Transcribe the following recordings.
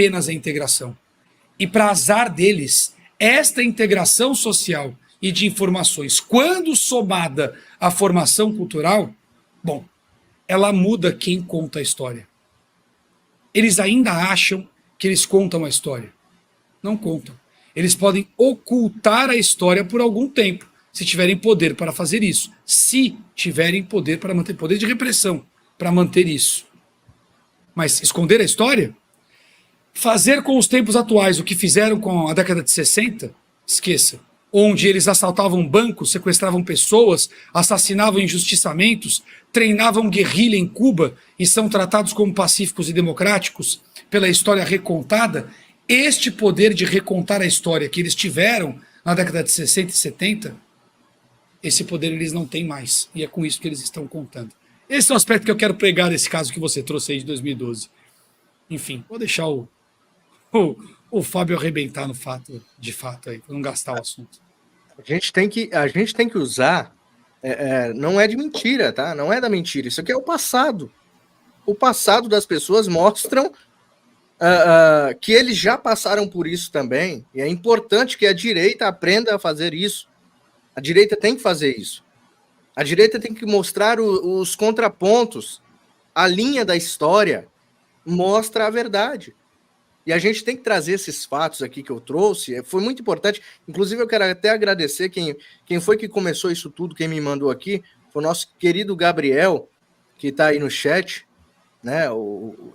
apenas a integração. E para azar deles, esta integração social e de informações, quando somada à formação cultural, bom, ela muda quem conta a história. Eles ainda acham que eles contam a história. Não contam. Eles podem ocultar a história por algum tempo, se tiverem poder para fazer isso. Se tiverem poder para manter poder de repressão, para manter isso. Mas esconder a história? Fazer com os tempos atuais o que fizeram com a década de 60? Esqueça. Onde eles assaltavam bancos, sequestravam pessoas, assassinavam injustiçamentos, treinavam guerrilha em Cuba e são tratados como pacíficos e democráticos pela história recontada. Este poder de recontar a história que eles tiveram na década de 60 e 70, esse poder eles não têm mais. E é com isso que eles estão contando. Esse é o aspecto que eu quero pregar nesse caso que você trouxe aí de 2012. Enfim, vou deixar o Fábio arrebentar no fato, de fato, aí, para não gastar o assunto. A gente tem que usar, não é de mentira, tá? Não é da mentira, isso aqui é o passado. O passado das pessoas mostram que eles já passaram por isso também, e é importante que a direita aprenda a fazer isso. A direita tem que fazer isso. A direita tem que mostrar os contrapontos. A linha da história mostra a verdade. E a gente tem que trazer esses fatos aqui que eu trouxe. Foi muito importante. Inclusive, eu quero até agradecer quem foi que começou isso tudo, quem me mandou aqui. Foi o nosso querido Gabriel, que está aí no chat. Né?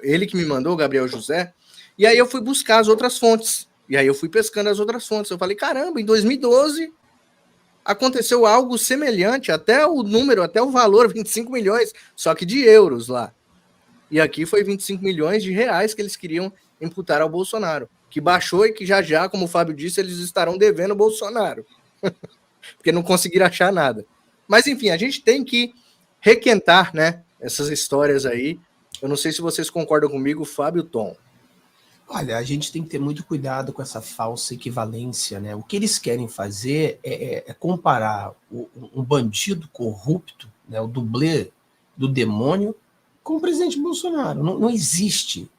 Ele que me mandou, o Gabriel José. E aí eu fui buscar as outras fontes. E aí eu fui pescando as outras fontes. Eu falei, caramba, em 2012 aconteceu algo semelhante, até o valor, 25 milhões, só que de euros lá. E aqui foi 25 milhões de reais que eles queriam imputar ao Bolsonaro, que baixou e que já, como o Fábio disse, eles estarão devendo o Bolsonaro, porque não conseguiram achar nada. Mas, enfim, a gente tem que requentar, né, essas histórias aí. Eu não sei se vocês concordam comigo, Fábio e Tom. Olha, a gente tem que ter muito cuidado com essa falsa equivalência, né? O que eles querem fazer é comparar um bandido corrupto, né, o dublê do demônio, com o presidente Bolsonaro. Não existe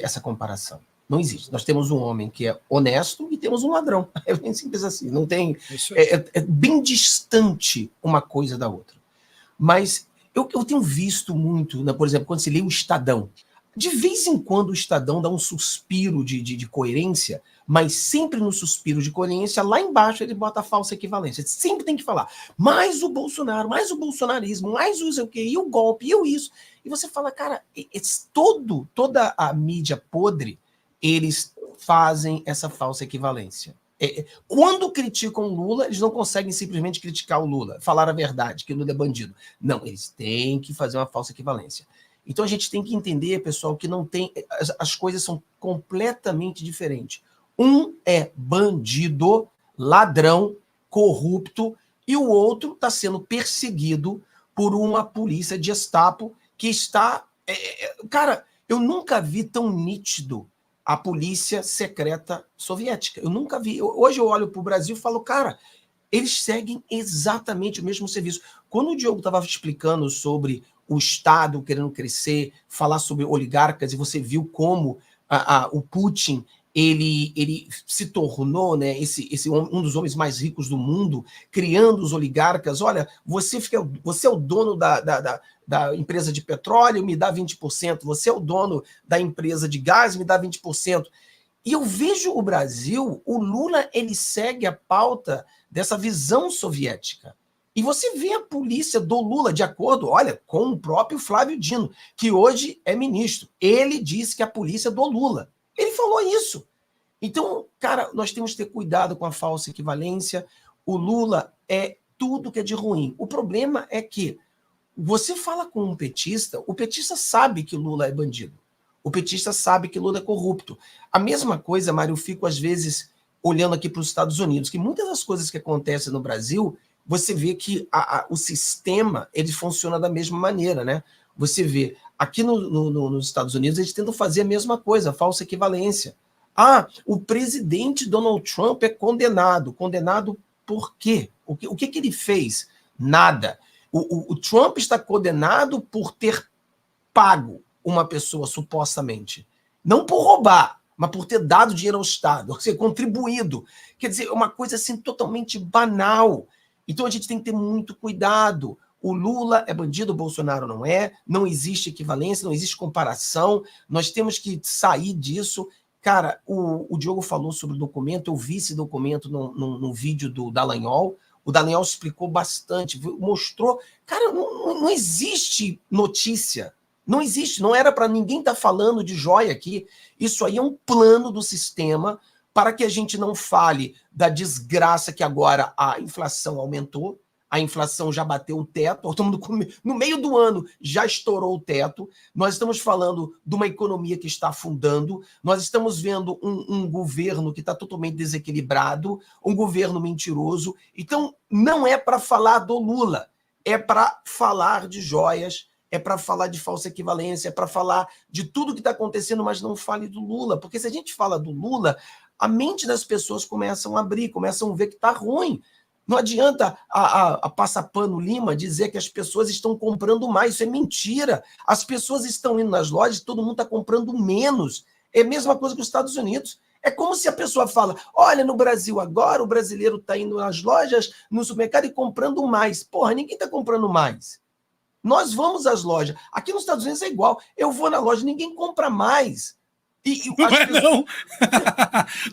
essa comparação. Não existe. Nós temos um homem que é honesto e temos um ladrão. É bem simples assim. Não tem. É bem distante uma coisa da outra. Mas eu tenho visto muito, né, por exemplo, quando se lê o Estadão. De vez em quando o Estadão dá um suspiro de coerência, mas sempre no suspiro de coerência, lá embaixo ele bota a falsa equivalência. Sempre tem que falar, mais o Bolsonaro, mais o bolsonarismo, mais o sei o quê, e o golpe, e o isso. E você fala, cara, toda a mídia podre, eles fazem essa falsa equivalência. Quando criticam o Lula, eles não conseguem simplesmente criticar o Lula, falar a verdade, que o Lula é bandido. Não, eles têm que fazer uma falsa equivalência. Então a gente tem que entender, pessoal, que não tem. As coisas são completamente diferentes. Um é bandido, ladrão, corrupto, e o outro está sendo perseguido por uma polícia de Gestapo que está. Cara, eu nunca vi tão nítido a polícia secreta soviética. Eu nunca vi. Hoje eu olho para o Brasil e falo, cara, eles seguem exatamente o mesmo serviço. Quando o Diogo estava explicando sobre o Estado querendo crescer, falar sobre oligarcas, e você viu como o Putin ele se tornou, né, um dos homens mais ricos do mundo, criando os oligarcas. Olha, você é o dono da empresa de petróleo, me dá 20%, você é o dono da empresa de gás, me dá 20%. E eu vejo o Brasil, o Lula, ele segue a pauta dessa visão soviética. E você vê a polícia do Lula, de acordo, olha, com o próprio Flávio Dino, que hoje é ministro. Ele disse que a polícia é do Lula. Ele falou isso. Então, cara, nós temos que ter cuidado com a falsa equivalência. O Lula é tudo que é de ruim. O problema é que você fala com um petista, o petista sabe que Lula é bandido. O petista sabe que Lula é corrupto. A mesma coisa, Mário, eu fico às vezes olhando aqui para os Estados Unidos, que muitas das coisas que acontecem no Brasil, você vê que o sistema ele funciona da mesma maneira, né? Você vê, aqui nos Estados Unidos, eles tentam fazer a mesma coisa, a falsa equivalência. O presidente Donald Trump é condenado. Condenado por quê? O que ele fez? Nada. O Trump está condenado por ter pago uma pessoa, supostamente. Não por roubar, mas por ter dado dinheiro ao Estado, ou seja, contribuído. Quer dizer, é uma coisa assim totalmente banal. Então a gente tem que ter muito cuidado. O Lula é bandido, o Bolsonaro não é. Não existe equivalência, não existe comparação. Nós temos que sair disso. Cara, o Diogo falou sobre o documento, eu vi esse documento no vídeo do Dallagnol. O Dallagnol explicou bastante, mostrou. Cara, não existe notícia. Não existe, não era para ninguém estar falando de joia aqui. Isso aí é um plano do sistema para que a gente não fale da desgraça que agora a inflação aumentou. A inflação já bateu o teto, no meio do ano já estourou o teto. Nós estamos falando de uma economia que está afundando, nós estamos vendo um governo que está totalmente desequilibrado, um governo mentiroso. Então, não é para falar do Lula, é para falar de joias, é para falar de falsa equivalência, é para falar de tudo que está acontecendo, mas não fale do Lula. Porque se a gente fala do Lula, a mente das pessoas começam a abrir, começam a ver que está ruim. Não adianta a Passapano Lima dizer que as pessoas estão comprando mais. Isso é mentira. As pessoas estão indo nas lojas, todo mundo está comprando menos. É a mesma coisa que os Estados Unidos. É como se a pessoa fala, olha, no Brasil agora, o brasileiro está indo nas lojas, no supermercado e comprando mais. Porra, ninguém está comprando mais. Nós vamos às lojas. Aqui nos Estados Unidos é igual. Eu vou na loja, ninguém compra mais. Não é, não.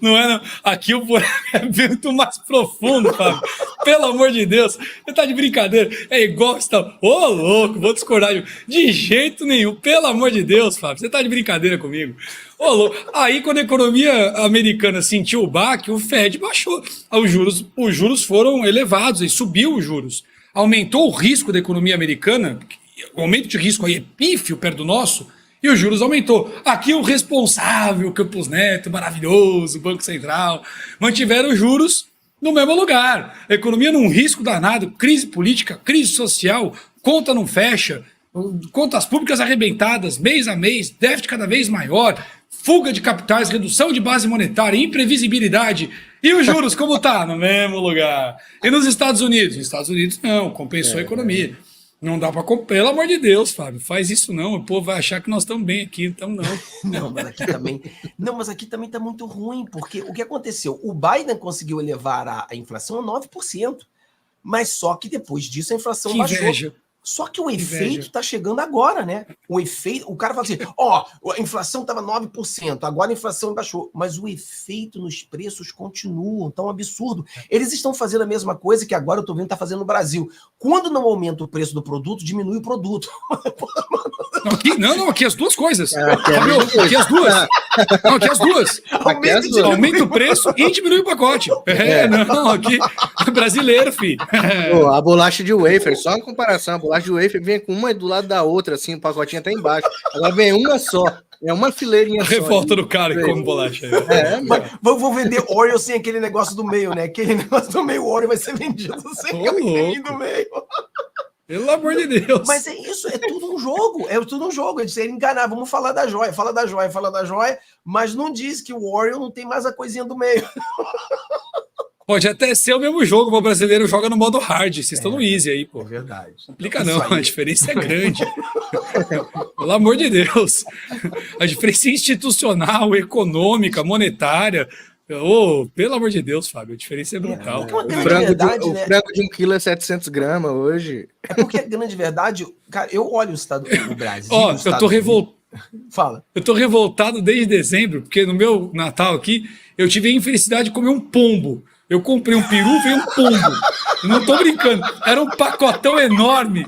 Não é, não. Aqui o buraco é muito mais profundo, Fábio. Pelo amor de Deus. Você tá de brincadeira. É igual você tá... Ô, louco, vou discordar. De jeito nenhum. Pelo amor de Deus, Fábio. Você tá de brincadeira comigo. Ô, louco. Aí, quando a economia americana sentiu o baque, o Fed baixou. Os juros foram elevados, e subiu os juros. Aumentou o risco da economia americana. O aumento de risco aí é pífio perto do nosso. E os juros aumentou. Aqui o responsável, Campos Neto, maravilhoso, Banco Central, mantiveram os juros no mesmo lugar. A economia num risco danado, crise política, crise social, conta não fecha, contas públicas arrebentadas, mês a mês, déficit cada vez maior, fuga de capitais, redução de base monetária, imprevisibilidade. E os juros, como tá? No mesmo lugar. E nos Estados Unidos? Nos Estados Unidos não, compensou a economia. Não dá para comprar, pelo amor de Deus, Fábio, faz isso não, o povo vai achar que nós estamos bem aqui, então não. Mas aqui também está muito ruim, porque o que aconteceu? O Biden conseguiu elevar a inflação a 9%, mas só que depois disso a inflação baixou. Inveja. Só que o efeito está chegando agora, né? O cara fala assim, a inflação estava 9%, agora a inflação baixou, mas o efeito nos preços continua tão absurdo. Eles estão fazendo a mesma coisa que agora eu estou vendo que está fazendo no Brasil. Quando não aumenta o preço do produto, diminui o produto. Aqui as duas coisas. Aqui as duas. Não, aqui as duas. Aumenta o preço e diminui o pacote. Aqui brasileiro, filho. A bolacha de wafer, só uma comparação, a bolacha de wafer vem com uma do lado da outra, assim, o pacotinho até embaixo. Agora vem uma só. É uma fileirinha só. Revolta do cara que come bolacha. Vou vender Oreo sem aquele negócio do meio, né? Aquele negócio do meio, Oreo vai ser vendido sem aquele do meio. Pelo amor de Deus. Mas é isso, é tudo um jogo. É tudo um jogo. É de ser enganar. Vamos falar da joia, fala da joia, mas não diz que o Oreo não tem mais a coisinha do meio. Pode até ser o mesmo jogo, o brasileiro joga no modo hard. Vocês estão no easy aí, pô. É verdade. Não complica não, a diferença é grande. Pelo amor de Deus. A diferença é institucional, econômica, monetária. Pelo amor de Deus, Fábio, a diferença é brutal. O frango de 1 quilo é 700 gramas hoje. É porque a grande verdade, cara, eu olho o Brasil... eu tô revoltado. Fala. Eu tô revoltado desde dezembro, porque no meu Natal aqui, eu tive a infelicidade de comer um pombo. Eu comprei um peru, veio um pombo. Não tô brincando. Era um pacotão enorme.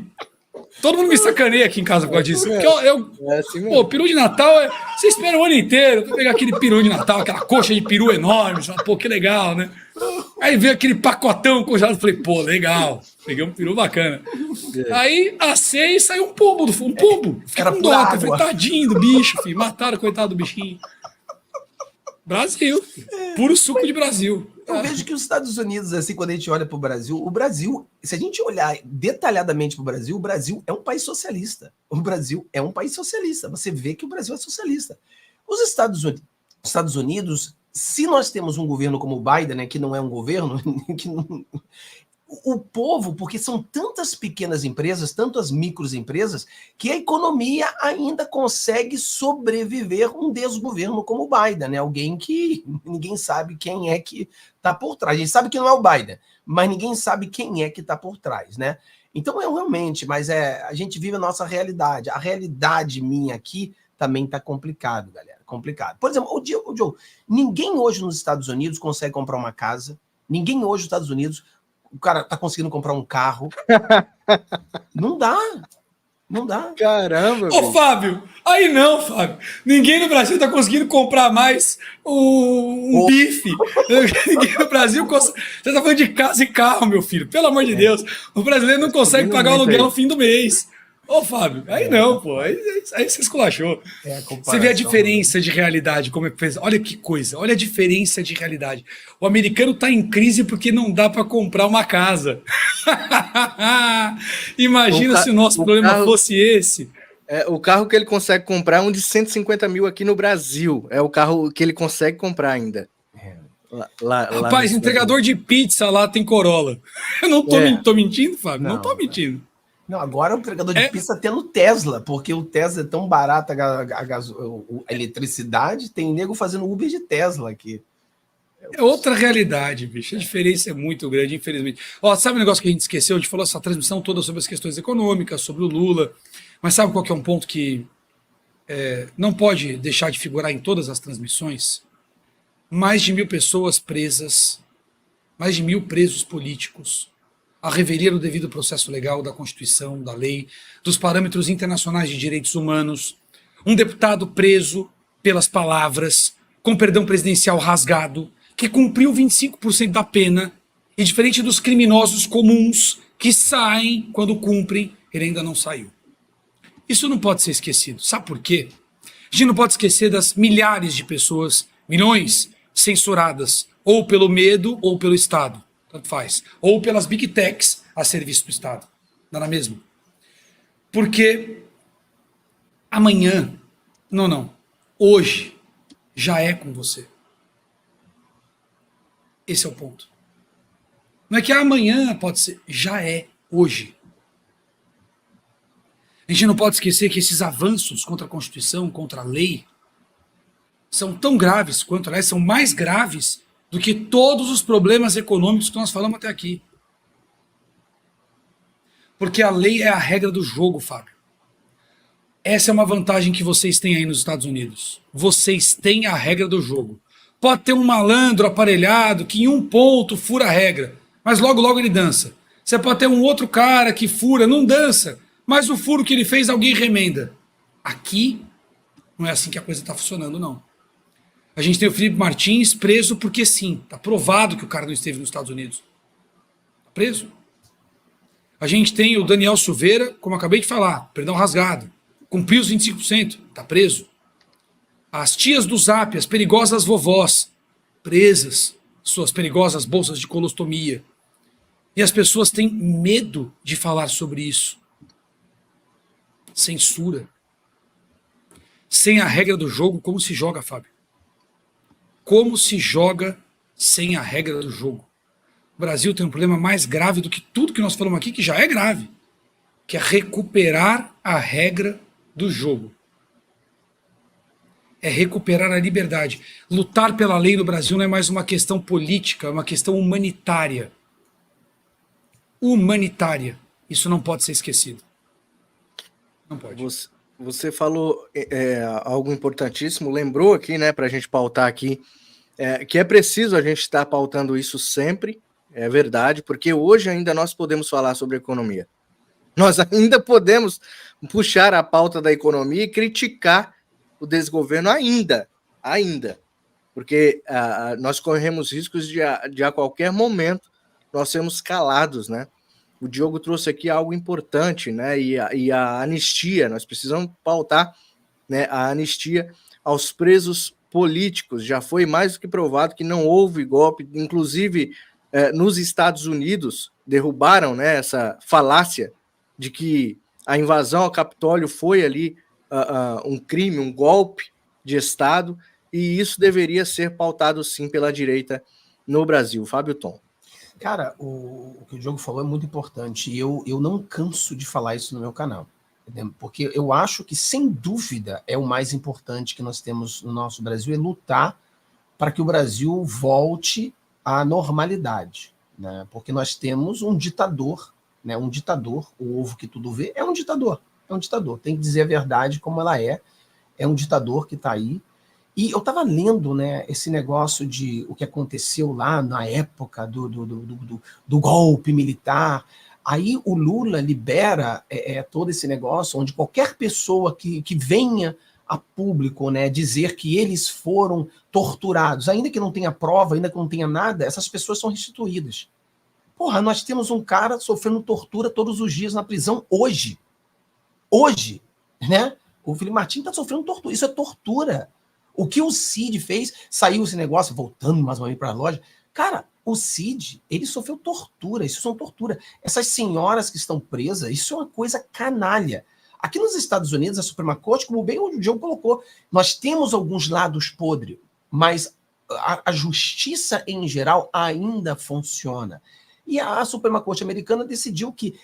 Todo mundo me sacaneia aqui em casa por causa disso. Porque peru de Natal, você espera o ano inteiro pra pegar aquele peru de Natal, aquela coxa de peru enorme. Você fala, que legal, né? Aí veio aquele pacotão congelado. Falei, legal. Peguei um peru bacana. Aí assei e saiu um pombo. Um pombo. Fiquei com dó. Falei, tadinho do bicho, filho. Mataram, coitado do bichinho. Brasil. Puro suco de Brasil. Eu vejo que os Estados Unidos, assim, quando a gente olha para o Brasil, se a gente olhar detalhadamente para o Brasil é um país socialista. O Brasil é um país socialista. Você vê que o Brasil é socialista. Os Estados Unidos, se nós temos um governo como o Biden, né, que não é um governo, o povo, porque são tantas pequenas empresas, tantas microempresas, que a economia ainda consegue sobreviver um desgoverno como o Biden, né? Alguém que ninguém sabe quem é que está por trás. A gente sabe que não é o Biden, mas ninguém sabe quem é que está por trás, né? Então, realmente, mas a gente vive a nossa realidade. A realidade minha aqui também está complicado, galera. Complicado. Por exemplo, o Joe, ninguém hoje nos Estados Unidos consegue comprar uma casa. Ninguém hoje nos Estados Unidos, o cara tá conseguindo comprar um carro. Não dá. Não dá. Caramba, Ô, Fábio, aí não, Fábio. Ninguém no Brasil tá conseguindo comprar mais um bife. Ninguém no Brasil consegue. Você tá falando de casa e carro, meu filho. Pelo amor de Deus. O brasileiro não consegue pagar o aluguel no fim do mês. Ô, Fábio, aí não, pô. Aí você esculachou. Você vê a diferença de realidade, como é que fez. Olha que coisa, olha a diferença de realidade. O americano tá em crise porque não dá para comprar uma casa. Imagina se o nosso problema fosse esse. O carro que ele consegue comprar é um de 150 mil aqui no Brasil. É o carro que ele consegue comprar ainda. Rapaz, entregador de pizza lá tem Corolla. Eu não tô mentindo, Fábio? Não tô mentindo. Não, agora o entregador de pizza tem no Tesla, porque o Tesla é tão barato, a eletricidade, tem nego fazendo Uber de Tesla aqui. É outra realidade, bicho. A diferença é muito grande, infelizmente. Ó, sabe um negócio que a gente esqueceu? A gente falou essa transmissão toda sobre as questões econômicas, sobre o Lula, mas sabe qual que é um ponto que não pode deixar de figurar em todas as transmissões? Mais de 1.000 pessoas presas, mais de 1.000 presos políticos, a revelia do devido processo legal, da Constituição, da lei, dos parâmetros internacionais de direitos humanos, um deputado preso pelas palavras, com perdão presidencial rasgado, que cumpriu 25% da pena, e diferente dos criminosos comuns que saem quando cumprem, ele ainda não saiu. Isso não pode ser esquecido. Sabe por quê? A gente não pode esquecer das milhares de pessoas, milhões, censuradas, ou pelo medo ou pelo Estado. Tanto faz. Ou pelas big techs a serviço do Estado. Dá na mesma. Porque amanhã, hoje, já é com você. Esse é o ponto. Não é que amanhã pode ser, já é hoje. A gente não pode esquecer que esses avanços contra a Constituição, contra a lei, são tão graves quanto, aliás, são mais graves do que todos os problemas econômicos que nós falamos até aqui. Porque a lei é a regra do jogo, Fábio. Essa é uma vantagem que vocês têm aí nos Estados Unidos. Vocês têm a regra do jogo. Pode ter um malandro aparelhado que em um ponto fura a regra, mas logo logo ele dança. Você pode ter um outro cara que fura, não dança, mas o furo que ele fez alguém remenda. Aqui não é assim que a coisa está funcionando, não. A gente tem o Felipe Martins preso porque sim, está provado que o cara não esteve nos Estados Unidos. Está preso. A gente tem o Daniel Silveira, como eu acabei de falar, perdão rasgado, cumpriu os 25%, está preso. As tias do Zap, as perigosas vovós, presas, suas perigosas bolsas de colostomia. E as pessoas têm medo de falar sobre isso. Censura. Sem a regra do jogo, como se joga, Fábio? Como se joga sem a regra do jogo? O Brasil tem um problema mais grave do que tudo que nós falamos aqui, que já é grave, que é recuperar a regra do jogo. É recuperar a liberdade. Lutar pela lei no Brasil não é mais uma questão política, é uma questão humanitária. Humanitária. Isso não pode ser esquecido. Não pode. Você falou algo importantíssimo, lembrou aqui, né, para a gente pautar aqui, que é preciso a gente estar pautando isso sempre, é verdade, porque hoje ainda nós podemos falar sobre economia. Nós ainda podemos puxar a pauta da economia e criticar o desgoverno ainda, porque nós corremos riscos de a qualquer momento nós sermos calados, né? O Diogo trouxe aqui algo importante, né? E a anistia, nós precisamos pautar, né, a anistia aos presos políticos. Já foi mais do que provado que não houve golpe, inclusive nos Estados Unidos derrubaram, né, essa falácia de que a invasão ao Capitólio foi ali um crime, um golpe de Estado, e isso deveria ser pautado sim pela direita no Brasil. Fábio Tom. Cara, o que o Diogo falou é muito importante. E eu não canso de falar isso no meu canal. Entendeu? Porque eu acho que, sem dúvida, é o mais importante que nós temos no nosso Brasil, é lutar para que o Brasil volte à normalidade. Né? Porque nós temos um ditador, né? Um ditador, o ovo que tudo vê, é um ditador. É um ditador. Tem que dizer a verdade como ela é. É um ditador que está aí. E eu estava lendo, né, esse negócio de o que aconteceu lá na época do golpe militar. Aí o Lula libera todo esse negócio, onde qualquer pessoa que venha a público, né, dizer que eles foram torturados, ainda que não tenha prova, ainda que não tenha nada, essas pessoas são restituídas. Porra, nós temos um cara sofrendo tortura todos os dias na prisão hoje. Hoje, né? O Felipe Martins está sofrendo tortura. Isso é tortura. O que o Cid fez, saiu esse negócio, voltando mais uma vez para a loja. Cara, o Cid, ele sofreu tortura, isso são tortura. Essas senhoras que estão presas, isso é uma coisa canalha. Aqui nos Estados Unidos, a Suprema Corte, como bem o Diogo colocou, nós temos alguns lados podres, mas a justiça em geral ainda funciona. E a Suprema Corte americana decidiu que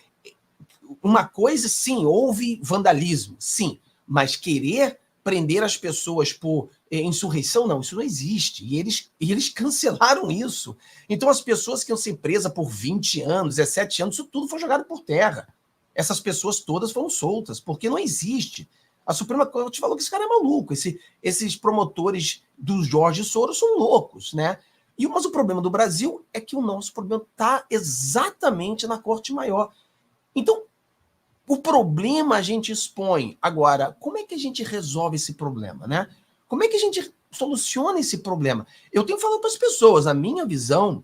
uma coisa, sim, houve vandalismo, sim, mas querer prender as pessoas por insurreição, não, isso não existe. E eles cancelaram isso. Então, as pessoas que iam ser presas por 20 anos, 17 anos, isso tudo foi jogado por terra. Essas pessoas todas foram soltas, porque não existe. A Suprema Corte falou que esse cara é maluco, esses promotores do Jorge Soros são loucos, né? Mas o problema do Brasil é que o nosso problema está exatamente na Corte Maior. Então, o problema a gente expõe. Agora, como é que a gente resolve esse problema, né? Como é que a gente soluciona esse problema? Eu tenho falado para as pessoas, a minha visão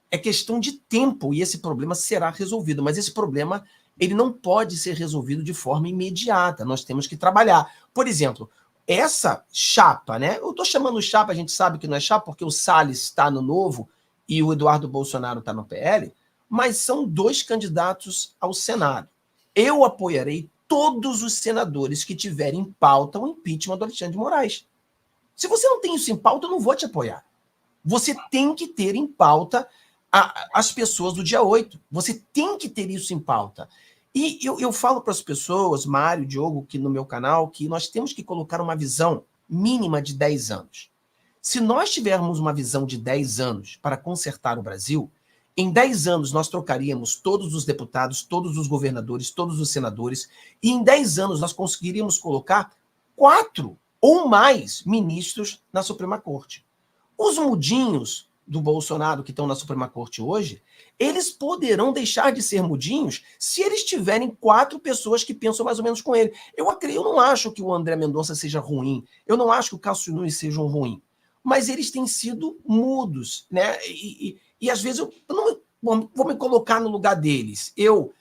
é questão de tempo e esse problema será resolvido, mas esse problema ele não pode ser resolvido de forma imediata, nós temos que trabalhar. Por exemplo, essa chapa, né? Eu estou chamando chapa, a gente sabe que não é chapa, porque o Salles está no Novo e o Eduardo Bolsonaro está no PL, mas são dois candidatos ao Senado. Eu apoiarei todos os senadores que tiverem em pauta o impeachment do Alexandre de Moraes. Se você não tem isso em pauta, eu não vou te apoiar. Você tem que ter em pauta as pessoas do dia 8. Você tem que ter isso em pauta. E eu falo para as pessoas, Mário, Diogo, que no meu canal, que nós temos que colocar uma visão mínima de 10 anos. Se nós tivermos uma visão de 10 anos para consertar o Brasil, em 10 anos nós trocaríamos todos os deputados, todos os governadores, todos os senadores, e em 10 anos nós conseguiríamos colocar 4 ou mais ministros na Suprema Corte. Os mudinhos do Bolsonaro que estão na Suprema Corte hoje, eles poderão deixar de ser mudinhos se eles tiverem 4 pessoas que pensam mais ou menos com ele. Eu não acho que o André Mendonça seja ruim, eu não acho que o Cássio Nunes seja ruim, mas eles têm sido mudos, né? E às vezes eu não vou me colocar no lugar deles. Eu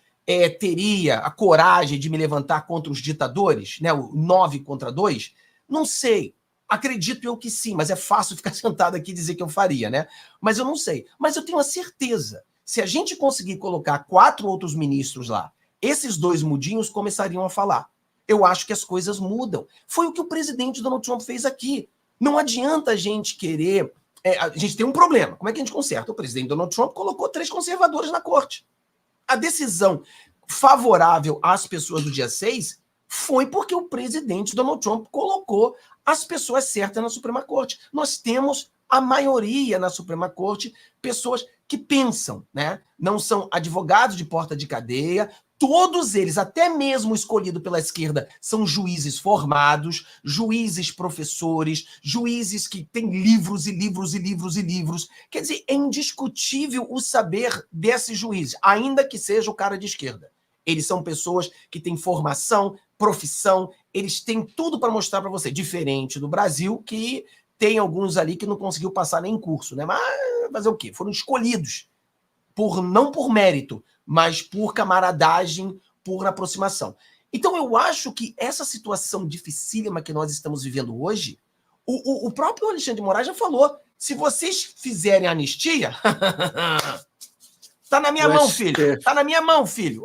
teria a coragem de me levantar contra os ditadores, né? O 9 contra 2? Não sei. Acredito eu que sim, mas é fácil ficar sentado aqui e dizer que eu faria, né? Mas eu não sei. Mas eu tenho a certeza. Se a gente conseguir colocar 4 outros ministros lá, esses 2 mudinhos começariam a falar. Eu acho que as coisas mudam. Foi o que o presidente Donald Trump fez aqui. Não adianta a gente querer... a gente tem um problema. Como é que a gente conserta? O presidente Donald Trump colocou 3 conservadores na corte. A decisão favorável às pessoas do dia 6 foi porque o presidente Donald Trump colocou as pessoas certas na Suprema Corte. Nós temos a maioria na Suprema Corte, pessoas que pensam, né? Não são advogados de porta de cadeia, todos eles, até mesmo escolhido pela esquerda, são juízes formados, juízes professores, juízes que têm livros e livros e livros e livros. Quer dizer, é indiscutível o saber desses juízes, ainda que seja o cara de esquerda. Eles são pessoas que têm formação, profissão, eles têm tudo para mostrar para você, diferente do Brasil, que tem alguns ali que não conseguiu passar nem curso, né? Mas fazer o quê? Foram escolhidos, não por mérito, mas por camaradagem, por aproximação. Então eu acho que essa situação dificílima que nós estamos vivendo hoje, o próprio Alexandre de Moraes já falou, se vocês fizerem anistia, tá na minha mão, filho, tá na minha mão, filho.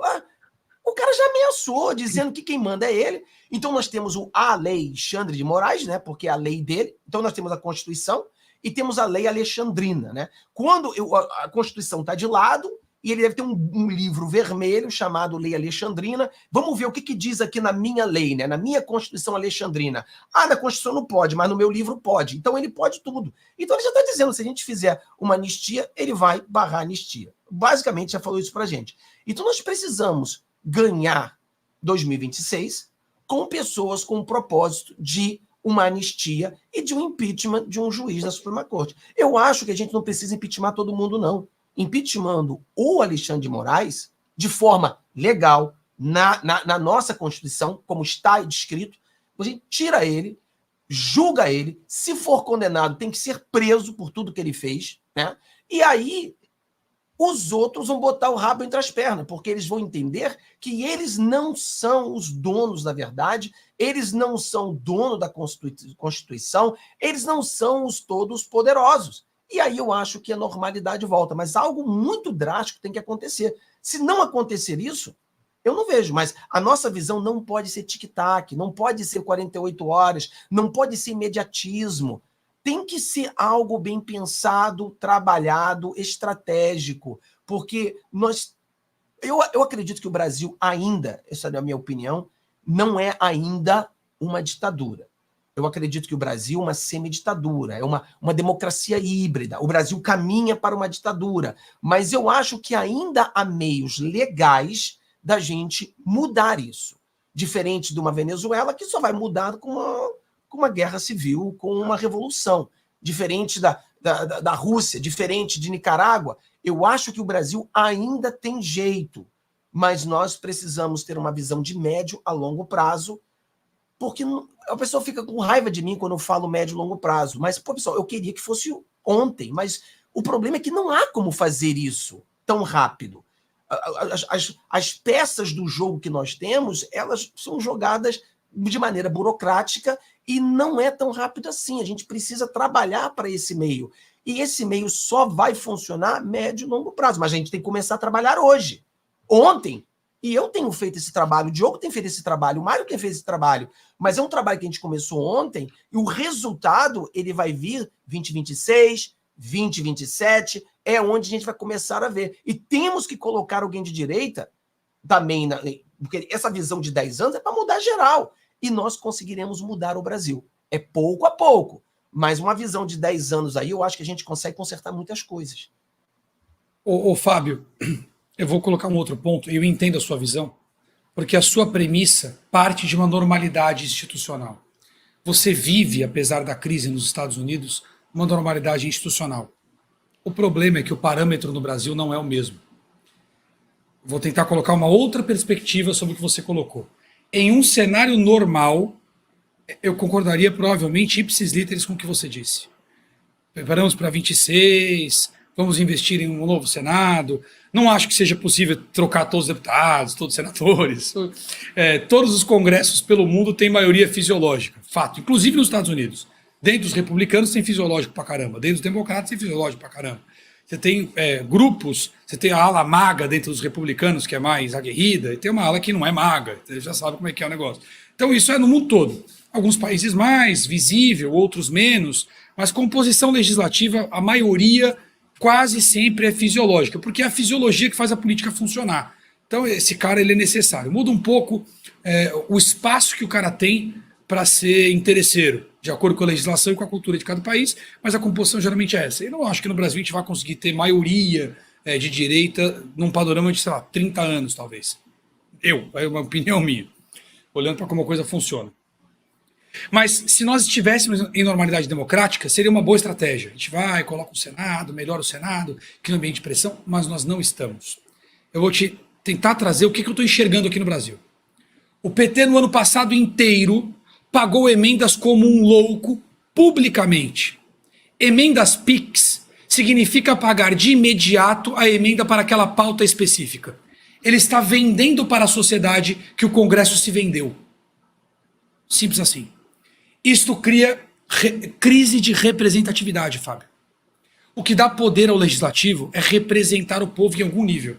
O cara já ameaçou, dizendo que quem manda é ele. Então nós temos a lei Alexandre de Moraes, né? Porque é a lei dele. Então nós temos a Constituição e temos a lei alexandrina, né? Quando a Constituição está de lado, e ele deve ter um livro vermelho chamado Lei Alexandrina. Vamos ver o que diz aqui na minha lei, né? Na minha Constituição Alexandrina. Ah, na Constituição não pode, mas no meu livro pode. Então ele pode tudo. Então ele já está dizendo, se a gente fizer uma anistia, ele vai barrar a anistia. Basicamente já falou isso para a gente. Então nós precisamos ganhar 2026 com pessoas com o propósito de uma anistia e de um impeachment de um juiz da Suprema Corte. Eu acho que a gente não precisa impeachment todo mundo, não. Impeachmentando o Alexandre de Moraes de forma legal, na nossa Constituição, como está descrito, a gente tira ele, julga ele, se for condenado, tem que ser preso por tudo que ele fez, né? E aí os outros vão botar o rabo entre as pernas, porque eles vão entender que eles não são os donos da verdade, eles não são dono da Constituição, eles não são os todos poderosos. E aí eu acho que a normalidade volta. Mas algo muito drástico tem que acontecer. Se não acontecer isso, eu não vejo. Mas a nossa visão não pode ser tic-tac, não pode ser 48 horas, não pode ser imediatismo. Tem que ser algo bem pensado, trabalhado, estratégico. Porque eu acredito que o Brasil ainda, essa é a minha opinião, não é ainda uma ditadura. Eu acredito que o Brasil é uma semiditadura, é uma democracia híbrida. O Brasil caminha para uma ditadura. Mas eu acho que ainda há meios legais da gente mudar isso. Diferente de uma Venezuela, que só vai mudar com uma guerra civil, com uma revolução. Diferente da Rússia, diferente de Nicarágua. Eu acho que o Brasil ainda tem jeito. Mas nós precisamos ter uma visão de médio a longo prazo, porque a pessoa fica com raiva de mim quando eu falo médio e longo prazo. Mas, pô, pessoal, eu queria que fosse ontem. Mas o problema é que não há como fazer isso tão rápido. As peças do jogo que nós temos, elas são jogadas de maneira burocrática e não é tão rápido assim. A gente precisa trabalhar para esse meio. E esse meio só vai funcionar médio e longo prazo. Mas a gente tem que começar a trabalhar hoje. Ontem. E eu tenho feito esse trabalho, o Diogo tem feito esse trabalho, o Mário tem feito esse trabalho, mas é um trabalho que a gente começou ontem e o resultado ele vai vir 2026, 2027, é onde a gente vai começar a ver. E temos que colocar alguém de direita também, porque essa visão de 10 anos é para mudar geral. E nós conseguiremos mudar o Brasil. É pouco a pouco, mas uma visão de 10 anos aí, eu acho que a gente consegue consertar muitas coisas. Ô Fábio, eu vou colocar um outro ponto, e eu entendo a sua visão, porque a sua premissa parte de uma normalidade institucional. Você vive, apesar da crise nos Estados Unidos, uma normalidade institucional. O problema é que o parâmetro no Brasil não é o mesmo. Vou tentar colocar uma outra perspectiva sobre o que você colocou. Em um cenário normal, eu concordaria provavelmente ipsis literis com o que você disse. Preparamos para 26, vamos investir em um novo Senado. Não acho que seja possível trocar todos os deputados, todos os senadores. Todos os congressos pelo mundo têm maioria fisiológica, fato. Inclusive nos Estados Unidos. Dentro dos republicanos tem fisiológico pra caramba. Dentro dos democratas tem fisiológico pra caramba. Você tem grupos, você tem a ala maga dentro dos republicanos, que é mais aguerrida, e tem uma ala que não é maga. Você já sabe como é que é o negócio. Então isso é no mundo todo. Alguns países mais visível, outros menos, mas composição legislativa, a maioria quase sempre é fisiológica, porque é a fisiologia que faz a política funcionar. Então esse cara ele é necessário. Muda um pouco o espaço que o cara tem para ser interesseiro, de acordo com a legislação e com a cultura de cada país, mas a composição geralmente é essa. Eu não acho que no Brasil a gente vai conseguir ter maioria de direita num panorama de, sei lá, 30 anos, talvez. É uma opinião minha, olhando para como a coisa funciona. Mas se nós estivéssemos em normalidade democrática, seria uma boa estratégia. A gente vai, coloca o Senado, melhora o Senado, cria um ambiente de pressão, mas nós não estamos. Eu vou te tentar trazer o que eu estou enxergando aqui no Brasil. O PT no ano passado inteiro pagou emendas como um louco, publicamente. Emendas PIX significa pagar de imediato a emenda para aquela pauta específica. Ele está vendendo para a sociedade que o Congresso se vendeu. Simples assim. Isto cria crise de representatividade, Fábio. O que dá poder ao legislativo é representar o povo em algum nível.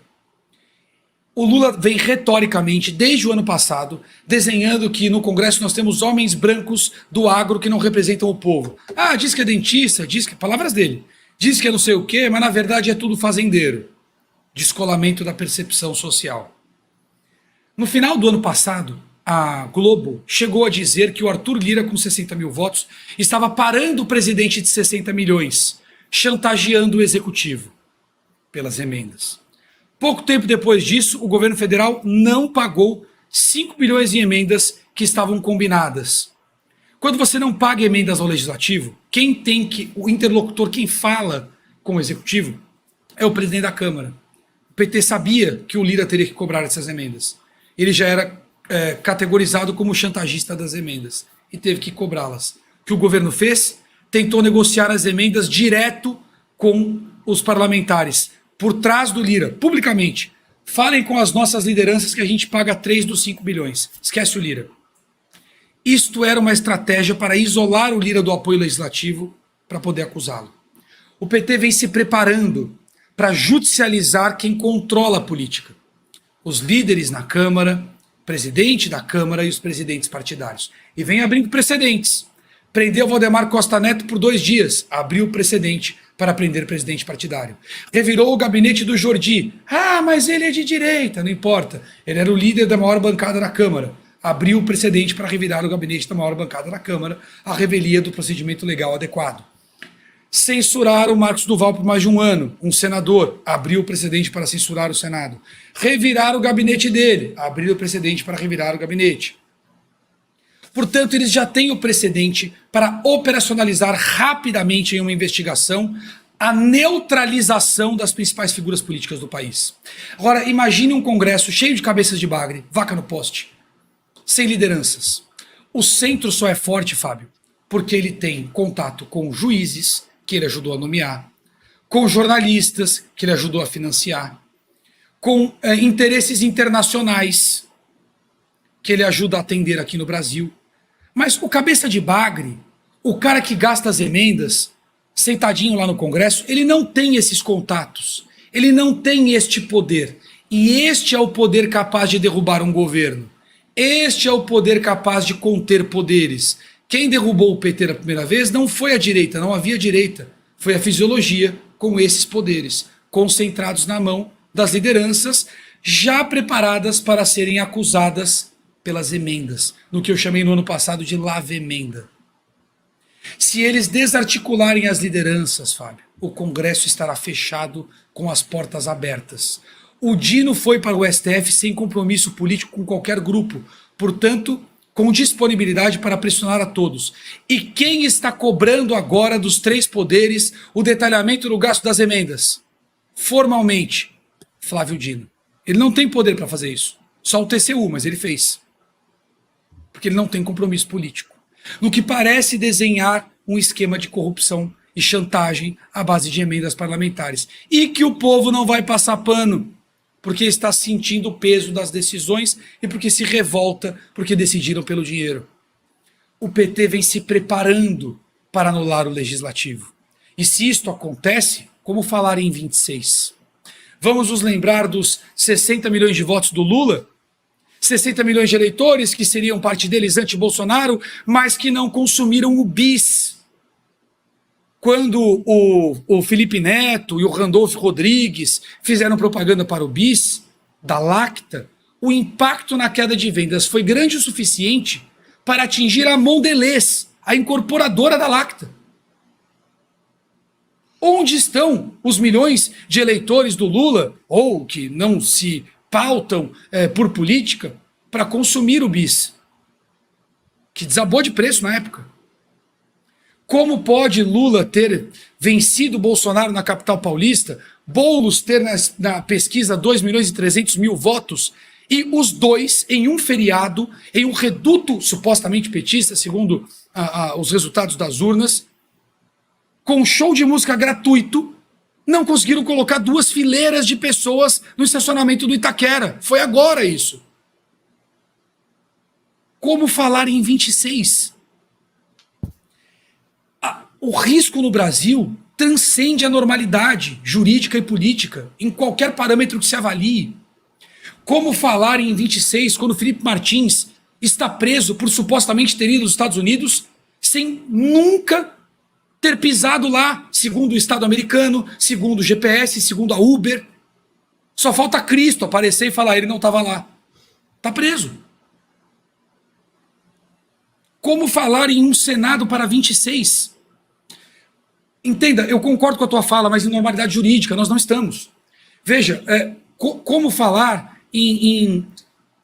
O Lula vem retoricamente, desde o ano passado, desenhando que no Congresso nós temos homens brancos do agro que não representam o povo. Ah, diz que é dentista, diz que... Palavras dele. Diz que é não sei o quê, mas na verdade é tudo fazendeiro. Descolamento da percepção social. No final do ano passado, a Globo chegou a dizer que o Arthur Lira, com 60 mil votos, estava parando o presidente de 60 milhões, chantageando o executivo pelas emendas. Pouco tempo depois disso, o governo federal não pagou 5 bilhões em emendas que estavam combinadas. Quando você não paga emendas ao legislativo, quem tem que, o interlocutor, quem fala com o executivo, é o presidente da Câmara. O PT sabia que o Lira teria que cobrar essas emendas. Ele já era categorizado como chantagista das emendas e teve que cobrá-las. O que o governo fez? Tentou negociar as emendas direto com os parlamentares, por trás do Lira, publicamente. Falem com as nossas lideranças que a gente paga 3 dos 5 bilhões. Esquece o Lira. Isto era uma estratégia para isolar o Lira do apoio legislativo para poder acusá-lo. O PT vem se preparando para judicializar quem controla a política. Os líderes na Câmara, presidente da Câmara e os presidentes partidários. E vem abrindo precedentes. Prendeu Valdemar Costa Neto por 2 dias. Abriu precedente para prender presidente partidário. Revirou o gabinete do Jordi. Ah, mas ele é de direita. Não importa. Ele era o líder da maior bancada da Câmara. Abriu o precedente para revirar o gabinete da maior bancada da Câmara, à revelia do procedimento legal adequado. Censuraram o Marcos Duval por mais de 1 ano. Um senador abriu o precedente para censurar o Senado. Reviraram o gabinete dele. Abriu o precedente para revirar o gabinete. Portanto, eles já têm o precedente para operacionalizar rapidamente em uma investigação a neutralização das principais figuras políticas do país. Agora, imagine um Congresso cheio de cabeças de bagre, vaca no poste, sem lideranças. O centro só é forte, Fábio, porque ele tem contato com juízes, que ele ajudou a nomear, com jornalistas, que ele ajudou a financiar, com interesses internacionais, que ele ajuda a atender aqui no Brasil. Mas o cabeça de bagre, o cara que gasta as emendas, sentadinho lá no Congresso, ele não tem esses contatos, ele não tem este poder. E este é o poder capaz de derrubar um governo. Este é o poder capaz de conter poderes. Quem derrubou o PT na primeira vez não foi a direita, não havia direita. Foi a fisiologia com esses poderes, concentrados na mão das lideranças, já preparadas para serem acusadas pelas emendas, no que eu chamei no ano passado de lava-emenda. Se eles desarticularem as lideranças, Fábio, o Congresso estará fechado com as portas abertas. O Dino foi para o STF sem compromisso político com qualquer grupo, portanto, com disponibilidade para pressionar a todos. E quem está cobrando agora dos 3 poderes o detalhamento do gasto das emendas? Formalmente, Flávio Dino. Ele não tem poder para fazer isso. Só o TCU, mas ele fez. Porque ele não tem compromisso político. No que parece desenhar um esquema de corrupção e chantagem à base de emendas parlamentares. E que o povo não vai passar pano, porque está sentindo o peso das decisões e porque se revolta porque decidiram pelo dinheiro. O PT vem se preparando para anular o legislativo. E se isto acontece, como falar em 26? Vamos nos lembrar dos 60 milhões de votos do Lula? 60 milhões de eleitores que seriam parte deles anti-Bolsonaro, mas que não consumiram o bis. Quando o Felipe Neto e o Randolfo Rodrigues fizeram propaganda para o bis da Lacta, o impacto na queda de vendas foi grande o suficiente para atingir a Mondelez, a incorporadora da Lacta. Onde estão os milhões de eleitores do Lula, ou que não se pautam por política, para consumir o bis, que desabou de preço na época? Como pode Lula ter vencido Bolsonaro na capital paulista, Boulos ter na pesquisa 2.300.000 votos, e os dois em um feriado, em um reduto supostamente petista, segundo os resultados das urnas, com um show de música gratuito, não conseguiram colocar 2 fileiras de pessoas no estacionamento do Itaquera? Foi agora isso. Como falar em 26? O risco no Brasil transcende a normalidade jurídica e política, em qualquer parâmetro que se avalie. Como falar em 26 quando Felipe Martins está preso por supostamente ter ido aos Estados Unidos sem nunca ter pisado lá, segundo o Estado americano, segundo o GPS, segundo a Uber. Só falta Cristo aparecer e falar, ele não estava lá. Está preso. Como falar em um Senado para 26? Entenda, eu concordo com a tua fala, mas em normalidade jurídica nós não estamos. Veja, como falar em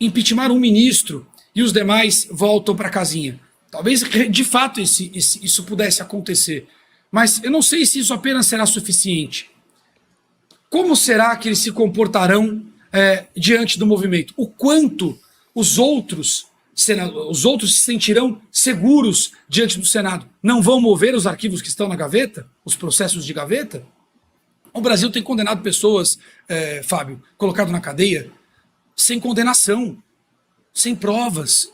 impeachment um ministro e os demais voltam para casinha? Talvez, de fato, isso pudesse acontecer. Mas eu não sei se isso apenas será suficiente. Como será que eles se comportarão diante do movimento? O quanto os outros se sentirão seguros diante do Senado? Não vão mover os arquivos que estão na gaveta? Os processos de gaveta? O Brasil tem condenado pessoas, Fábio, colocado na cadeia, sem condenação, sem provas.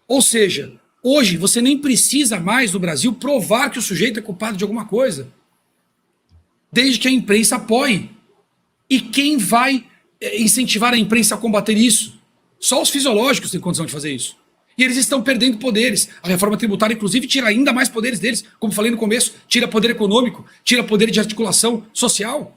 Ou seja, hoje você nem precisa mais no Brasil provar que o sujeito é culpado de alguma coisa, desde que a imprensa apoie. E quem vai incentivar a imprensa a combater isso? Só os fisiológicos têm condição de fazer isso. E eles estão perdendo poderes. A reforma tributária, inclusive, tira ainda mais poderes deles. Como falei no começo, tira poder econômico, tira poder de articulação social.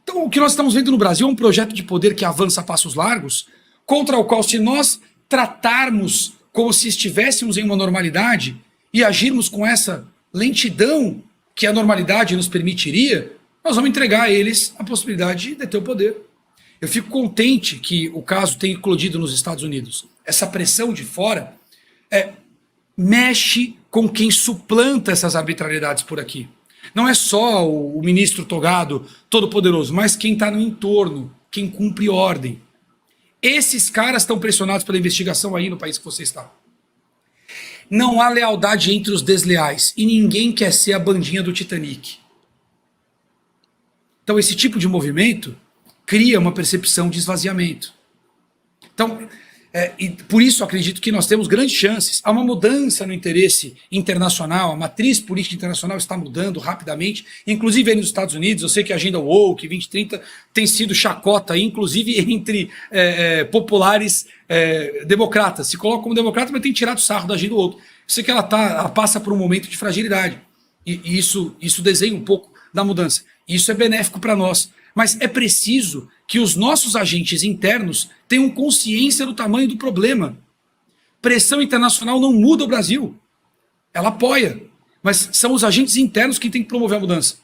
Então, o que nós estamos vendo no Brasil é um projeto de poder que avança a passos largos, contra o qual, se nós tratarmos como se estivéssemos em uma normalidade e agirmos com essa lentidão que a normalidade nos permitiria, nós vamos entregar a eles a possibilidade de deter o poder. Eu fico contente que o caso tenha eclodido nos Estados Unidos. Essa pressão de fora mexe com quem suplanta essas arbitrariedades por aqui. Não é só o ministro togado, todo-poderoso, mas quem está no entorno, quem cumpre ordem. Esses caras estão pressionados pela investigação aí no país que você está. Não há lealdade entre os desleais e ninguém quer ser a bandinha do Titanic. Então esse tipo de movimento cria uma percepção de esvaziamento. Então, e por isso acredito que nós temos grandes chances. Há uma mudança no interesse internacional, a matriz política internacional está mudando rapidamente, inclusive aí nos Estados Unidos. Eu sei que a agenda woke 2030 tem sido chacota, inclusive entre populares democratas. Se coloca como democrata, mas tem tirado sarro da agenda woke. Eu sei que ela passa por um momento de fragilidade. E isso desenha um pouco da mudança. Isso é benéfico para nós. Mas é preciso que os nossos agentes internos tenham consciência do tamanho do problema. Pressão internacional não muda o Brasil. Ela apoia. Mas são os agentes internos que têm que promover a mudança.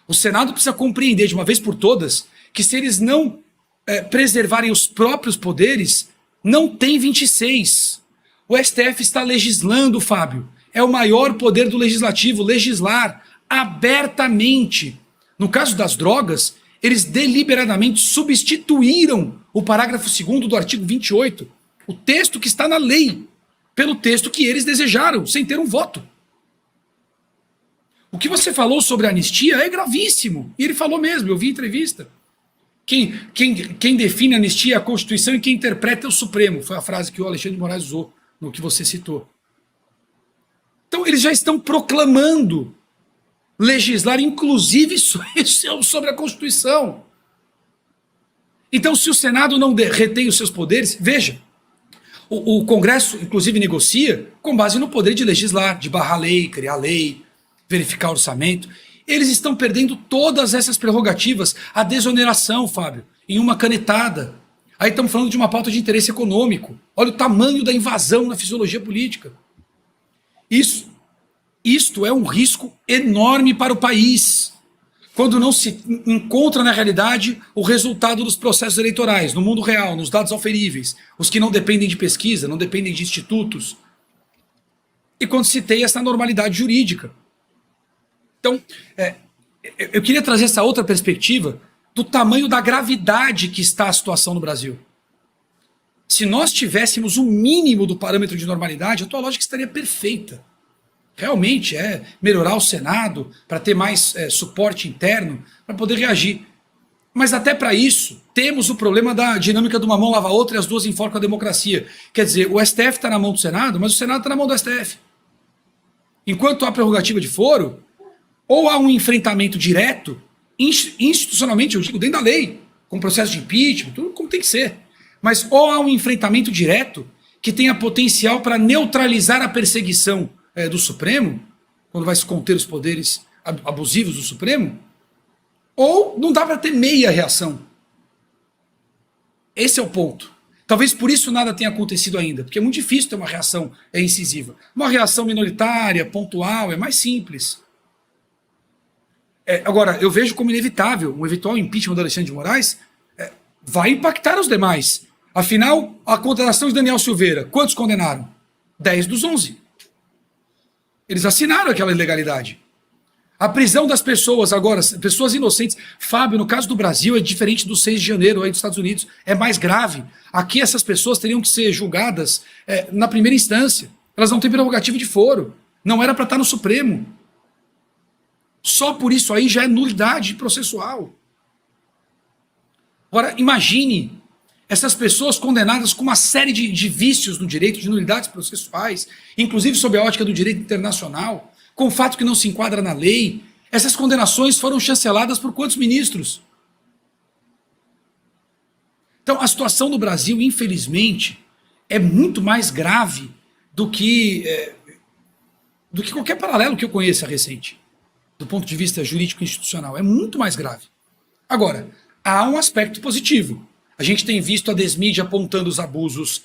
O Senado precisa compreender de uma vez por todas que se eles não preservarem os próprios poderes, não tem 26. O STF está legislando, Fábio. É o maior poder do legislativo, legislar abertamente. No caso das drogas, eles deliberadamente substituíram o parágrafo 2º do artigo 28, o texto que está na lei, pelo texto que eles desejaram, sem ter um voto. O que você falou sobre a anistia é gravíssimo. E ele falou mesmo, eu vi entrevista. Quem define a anistia é a Constituição e quem interpreta é o Supremo. Foi a frase que o Alexandre de Moraes usou, no que você citou. Então eles já estão proclamando legislar, inclusive, sobre a Constituição. Então, se o Senado não retém os seus poderes, veja, o Congresso, inclusive, negocia com base no poder de legislar, de barrar lei, criar lei, verificar orçamento. Eles estão perdendo todas essas prerrogativas, a desoneração, Fábio, em uma canetada. Aí estamos falando de uma pauta de interesse econômico. Olha o tamanho da invasão na fisiologia política. Isto é um risco enorme para o país, quando não se encontra na realidade o resultado dos processos eleitorais, no mundo real, nos dados auferíveis, os que não dependem de pesquisa, não dependem de institutos, e quando se tem essa normalidade jurídica. Então, eu queria trazer essa outra perspectiva do tamanho da gravidade que está a situação no Brasil. Se nós tivéssemos o mínimo do parâmetro de normalidade, a tua lógica estaria perfeita. Realmente melhorar o Senado para ter mais suporte interno, para poder reagir. Mas até para isso, temos o problema da dinâmica de uma mão lava a outra e as duas enforcam a democracia. Quer dizer, o STF está na mão do Senado, mas o Senado está na mão do STF. Enquanto há prerrogativa de foro, ou há um enfrentamento direto, institucionalmente, eu digo, dentro da lei, com processo de impeachment, tudo como tem que ser. Mas ou há um enfrentamento direto que tenha potencial para neutralizar a perseguição do Supremo, quando vai se conter os poderes abusivos do Supremo, ou não dá para ter meia reação. Esse é o ponto. Talvez por isso nada tenha acontecido ainda, porque é muito difícil ter uma reação incisiva. Uma reação minoritária, pontual, é mais simples. Agora, eu vejo como inevitável um eventual impeachment do Alexandre de Moraes vai impactar os demais. Afinal, a condenação de Daniel Silveira, quantos condenaram? 10 dos 11. Eles assinaram aquela ilegalidade. A prisão das pessoas agora, pessoas inocentes. Fábio, no caso do Brasil, é diferente do 6 de janeiro aí dos Estados Unidos. É mais grave. Aqui essas pessoas teriam que ser julgadas na primeira instância. Elas não têm prerrogativa de foro. Não era para estar no Supremo. Só por isso aí já é nulidade processual. Agora, imagine essas pessoas condenadas com uma série de vícios no direito, de nulidades processuais, inclusive sob a ótica do direito internacional, com o fato que não se enquadra na lei. Essas condenações foram chanceladas por quantos ministros? Então, a situação no Brasil, infelizmente, é muito mais grave do que qualquer paralelo que eu conheça recente, do ponto de vista jurídico e institucional. É muito mais grave. Agora, há um aspecto positivo. A gente tem visto a Desmídia apontando os abusos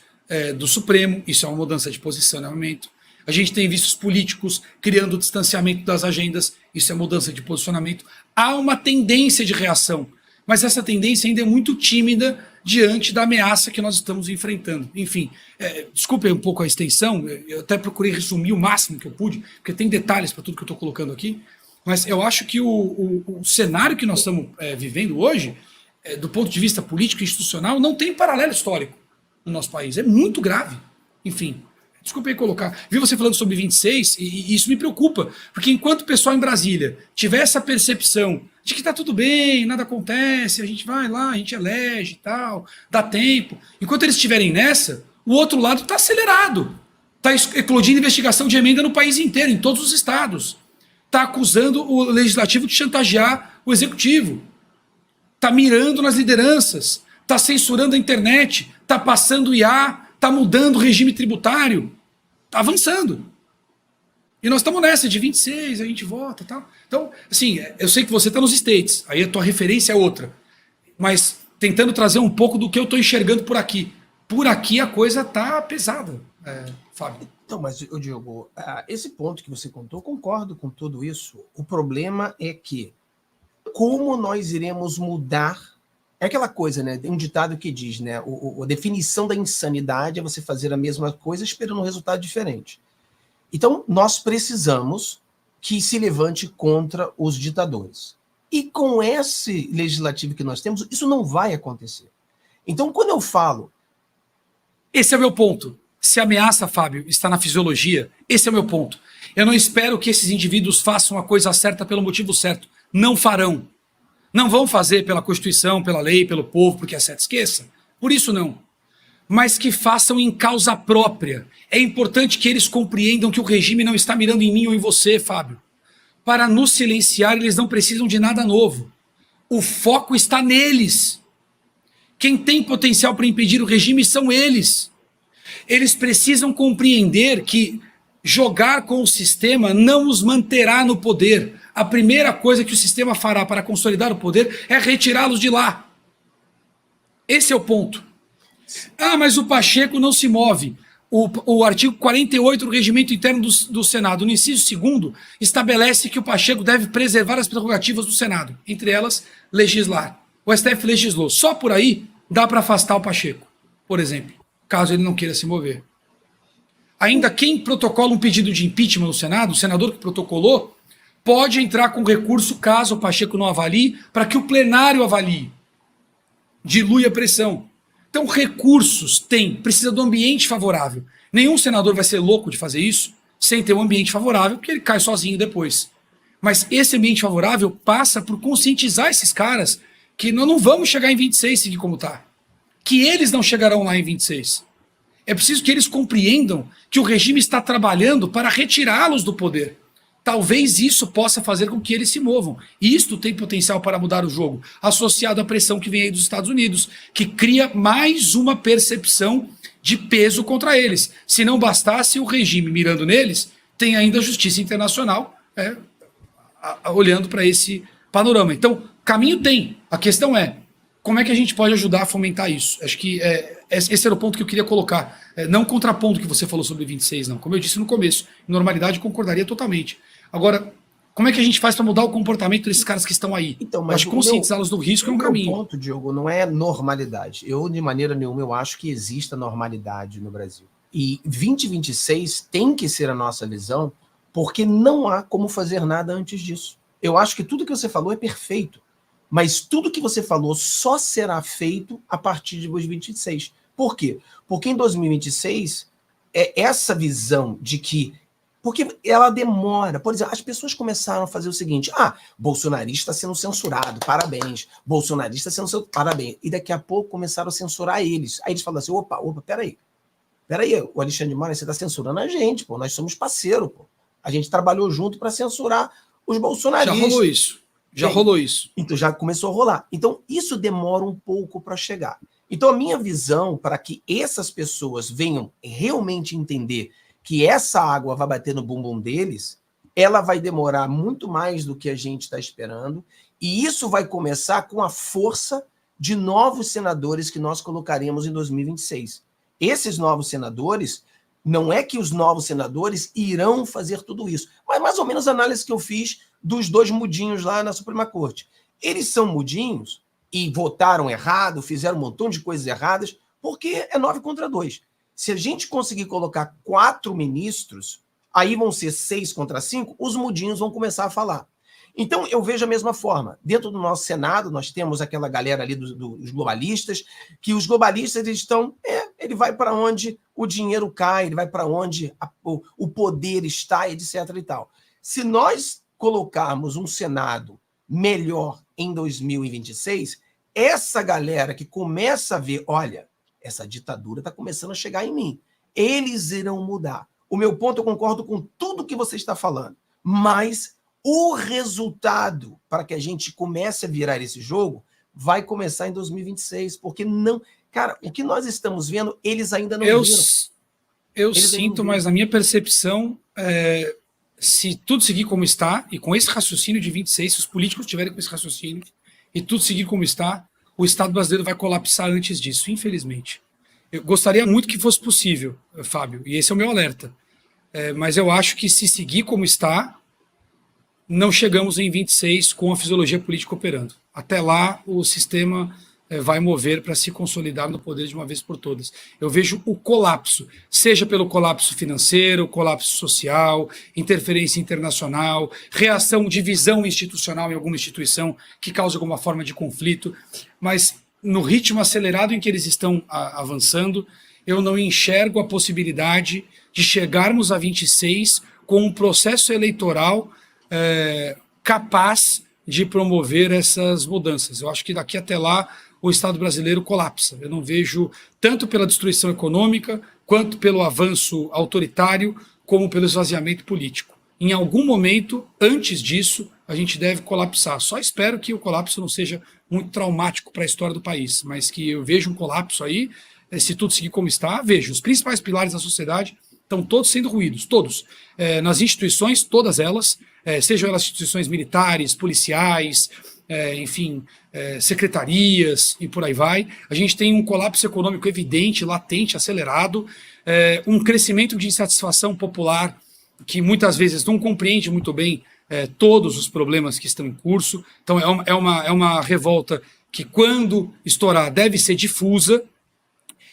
do Supremo, isso é uma mudança de posicionamento. A gente tem visto os políticos criando o distanciamento das agendas, isso é mudança de posicionamento. Há uma tendência de reação, mas essa tendência ainda é muito tímida diante da ameaça que nós estamos enfrentando. Enfim, desculpem um pouco a extensão, eu até procurei resumir o máximo que eu pude, porque tem detalhes para tudo que eu estou colocando aqui, mas eu acho que o cenário que nós estamos vivendo hoje, do ponto de vista político e institucional, não tem paralelo histórico no nosso país. É muito grave. Enfim, desculpe aí colocar. Vi você falando sobre 26 e isso me preocupa, porque enquanto o pessoal em Brasília tiver essa percepção de que está tudo bem, nada acontece, a gente vai lá, a gente elege e tal, dá tempo. Enquanto eles estiverem nessa, o outro lado está acelerado. Está eclodindo investigação de emenda no país inteiro, em todos os estados. Está acusando o legislativo de chantagear o executivo. Está mirando nas lideranças, está censurando a internet, está passando IA, está mudando o regime tributário, está avançando. E nós estamos nessa de 26, a gente vota e tal. Então, assim, eu sei que você está nos States, aí a tua referência é outra, mas tentando trazer um pouco do que eu estou enxergando por aqui. Por aqui a coisa está pesada, Fábio. Então, mas, Diogo, esse ponto que você contou, concordo com tudo isso. O problema é que como nós iremos mudar? É aquela coisa, né? Tem um ditado que diz, né? A definição da insanidade é você fazer a mesma coisa esperando um resultado diferente. Então, nós precisamos que se levante contra os ditadores. E com esse legislativo que nós temos, isso não vai acontecer. Então, quando eu falo... Esse é o meu ponto. Se a ameaça, Fábio, está na fisiologia, esse é o meu ponto. Eu não espero que esses indivíduos façam a coisa certa pelo motivo certo. Não farão. Não vão fazer pela Constituição, pela lei, pelo povo, porque é certo. Esqueça. Por isso não. Mas que façam em causa própria. É importante que eles compreendam que o regime não está mirando em mim ou em você, Fábio. Para nos silenciar, eles não precisam de nada novo. O foco está neles. Quem tem potencial para impedir o regime são eles. Eles precisam compreender que jogar com o sistema não os manterá no poder. A primeira coisa que o sistema fará para consolidar o poder é retirá-los de lá. Esse é o ponto. Ah, mas o Pacheco não se move. O artigo 48 do Regimento Interno do Senado, no inciso 2º, estabelece que o Pacheco deve preservar as prerrogativas do Senado, entre elas, legislar. O STF legislou. Só por aí dá para afastar o Pacheco, por exemplo, caso ele não queira se mover. Ainda quem protocola um pedido de impeachment no Senado, o senador que protocolou, pode entrar com recurso caso o Pacheco não avalie, para que o plenário avalie. Dilui a pressão. Então, recursos tem, precisa do ambiente favorável. Nenhum senador vai ser louco de fazer isso sem ter um ambiente favorável, porque ele cai sozinho depois. Mas esse ambiente favorável passa por conscientizar esses caras que nós não vamos chegar em 26 seguir como está. Que eles não chegarão lá em 26. É preciso que eles compreendam que o regime está trabalhando para retirá-los do poder. talvez isso possa fazer com que eles se movam. Isto tem potencial para mudar o jogo, associado à pressão que vem aí dos Estados Unidos, que cria mais uma percepção de peso contra eles. Se não bastasse o regime mirando neles, tem ainda a justiça internacional olhando para esse panorama. Então, caminho tem. A questão é, como é que a gente pode ajudar a fomentar isso? Acho que esse era o ponto que eu queria colocar. Não contrapondo o que você falou sobre 26, não. Como eu disse no começo, em normalidade eu concordaria totalmente. Agora, como é que a gente faz para mudar o comportamento desses caras que estão aí? Então, mas acho que conscientizá-los do risco é um caminho. O ponto, Diogo, não é normalidade. Eu, de maneira nenhuma, eu acho que exista normalidade no Brasil. E 2026 tem que ser a nossa visão, porque não há como fazer nada antes disso. Eu acho que tudo que você falou é perfeito, mas tudo que você falou só será feito a partir de 2026. Por quê? Porque em 2026, essa visão de que... Porque ela demora. Por exemplo, as pessoas começaram a fazer o seguinte: bolsonarista sendo censurado, parabéns. Bolsonarista sendo censurado, parabéns. E daqui a pouco começaram a censurar eles. Aí eles falam assim, opa, peraí, o Alexandre de Moraes, você está censurando a gente, pô, nós somos parceiro, pô. A gente trabalhou junto para censurar os bolsonaristas. Já rolou isso. Então já começou a rolar. Então isso demora um pouco para chegar. Então a minha visão para que essas pessoas venham realmente entender que essa água vai bater no bumbum deles, ela vai demorar muito mais do que a gente está esperando, e isso vai começar com a força de novos senadores que nós colocaremos em 2026. Esses novos senadores, não é que os novos senadores irão fazer tudo isso, mas mais ou menos a análise que eu fiz dos dois mudinhos lá na Suprema Corte. Eles são mudinhos e votaram errado, fizeram um montão de coisas erradas, porque é 9 contra 2. Se a gente conseguir colocar 4 ministros, aí vão ser 6 contra 5, os mudinhos vão começar a falar. Então, eu vejo a mesma forma. Dentro do nosso Senado, nós temos aquela galera ali dos globalistas, que os globalistas eles estão... ele vai para onde o dinheiro cai, ele vai para onde o poder está, etc. e tal. Se nós colocarmos um Senado melhor em 2026, essa galera que começa a ver, olha, essa ditadura está começando a chegar em mim. Eles irão mudar. O meu ponto, eu concordo com tudo que você está falando, mas o resultado para que a gente comece a virar esse jogo vai começar em 2026, porque não... Cara, o que nós estamos vendo, eles ainda não viram. Eu sinto, mas na minha percepção, se tudo seguir como está, e com esse raciocínio de 26, se os políticos tiverem com esse raciocínio, e tudo seguir como está, o Estado brasileiro vai colapsar antes disso, infelizmente. Eu gostaria muito que fosse possível, Fábio, e esse é o meu alerta. Mas eu acho que se seguir como está, não chegamos em 26 com a fisiologia política operando. Até lá, o sistema vai mover para se consolidar no poder de uma vez por todas. Eu vejo o colapso, seja pelo colapso financeiro, colapso social, interferência internacional, reação, divisão institucional em alguma instituição que causa alguma forma de conflito, mas no ritmo acelerado em que eles estão avançando, eu não enxergo a possibilidade de chegarmos a 26 com um processo eleitoral capaz de promover essas mudanças. Eu acho que daqui até lá o Estado brasileiro colapsa. Eu não vejo, tanto pela destruição econômica, quanto pelo avanço autoritário, como pelo esvaziamento político. Em algum momento, antes disso, a gente deve colapsar. Só espero que o colapso não seja muito traumático para a história do país, mas que eu vejo um colapso aí, se tudo seguir como está, vejo. Os principais pilares da sociedade estão todos sendo ruídos, todos. Nas instituições, todas elas, sejam elas instituições militares, policiais, enfim, secretarias e por aí vai. A gente tem um colapso econômico evidente, latente, acelerado, um crescimento de insatisfação popular que muitas vezes não compreende muito bem todos os problemas que estão em curso. Então é uma revolta que, quando estourar, deve ser difusa,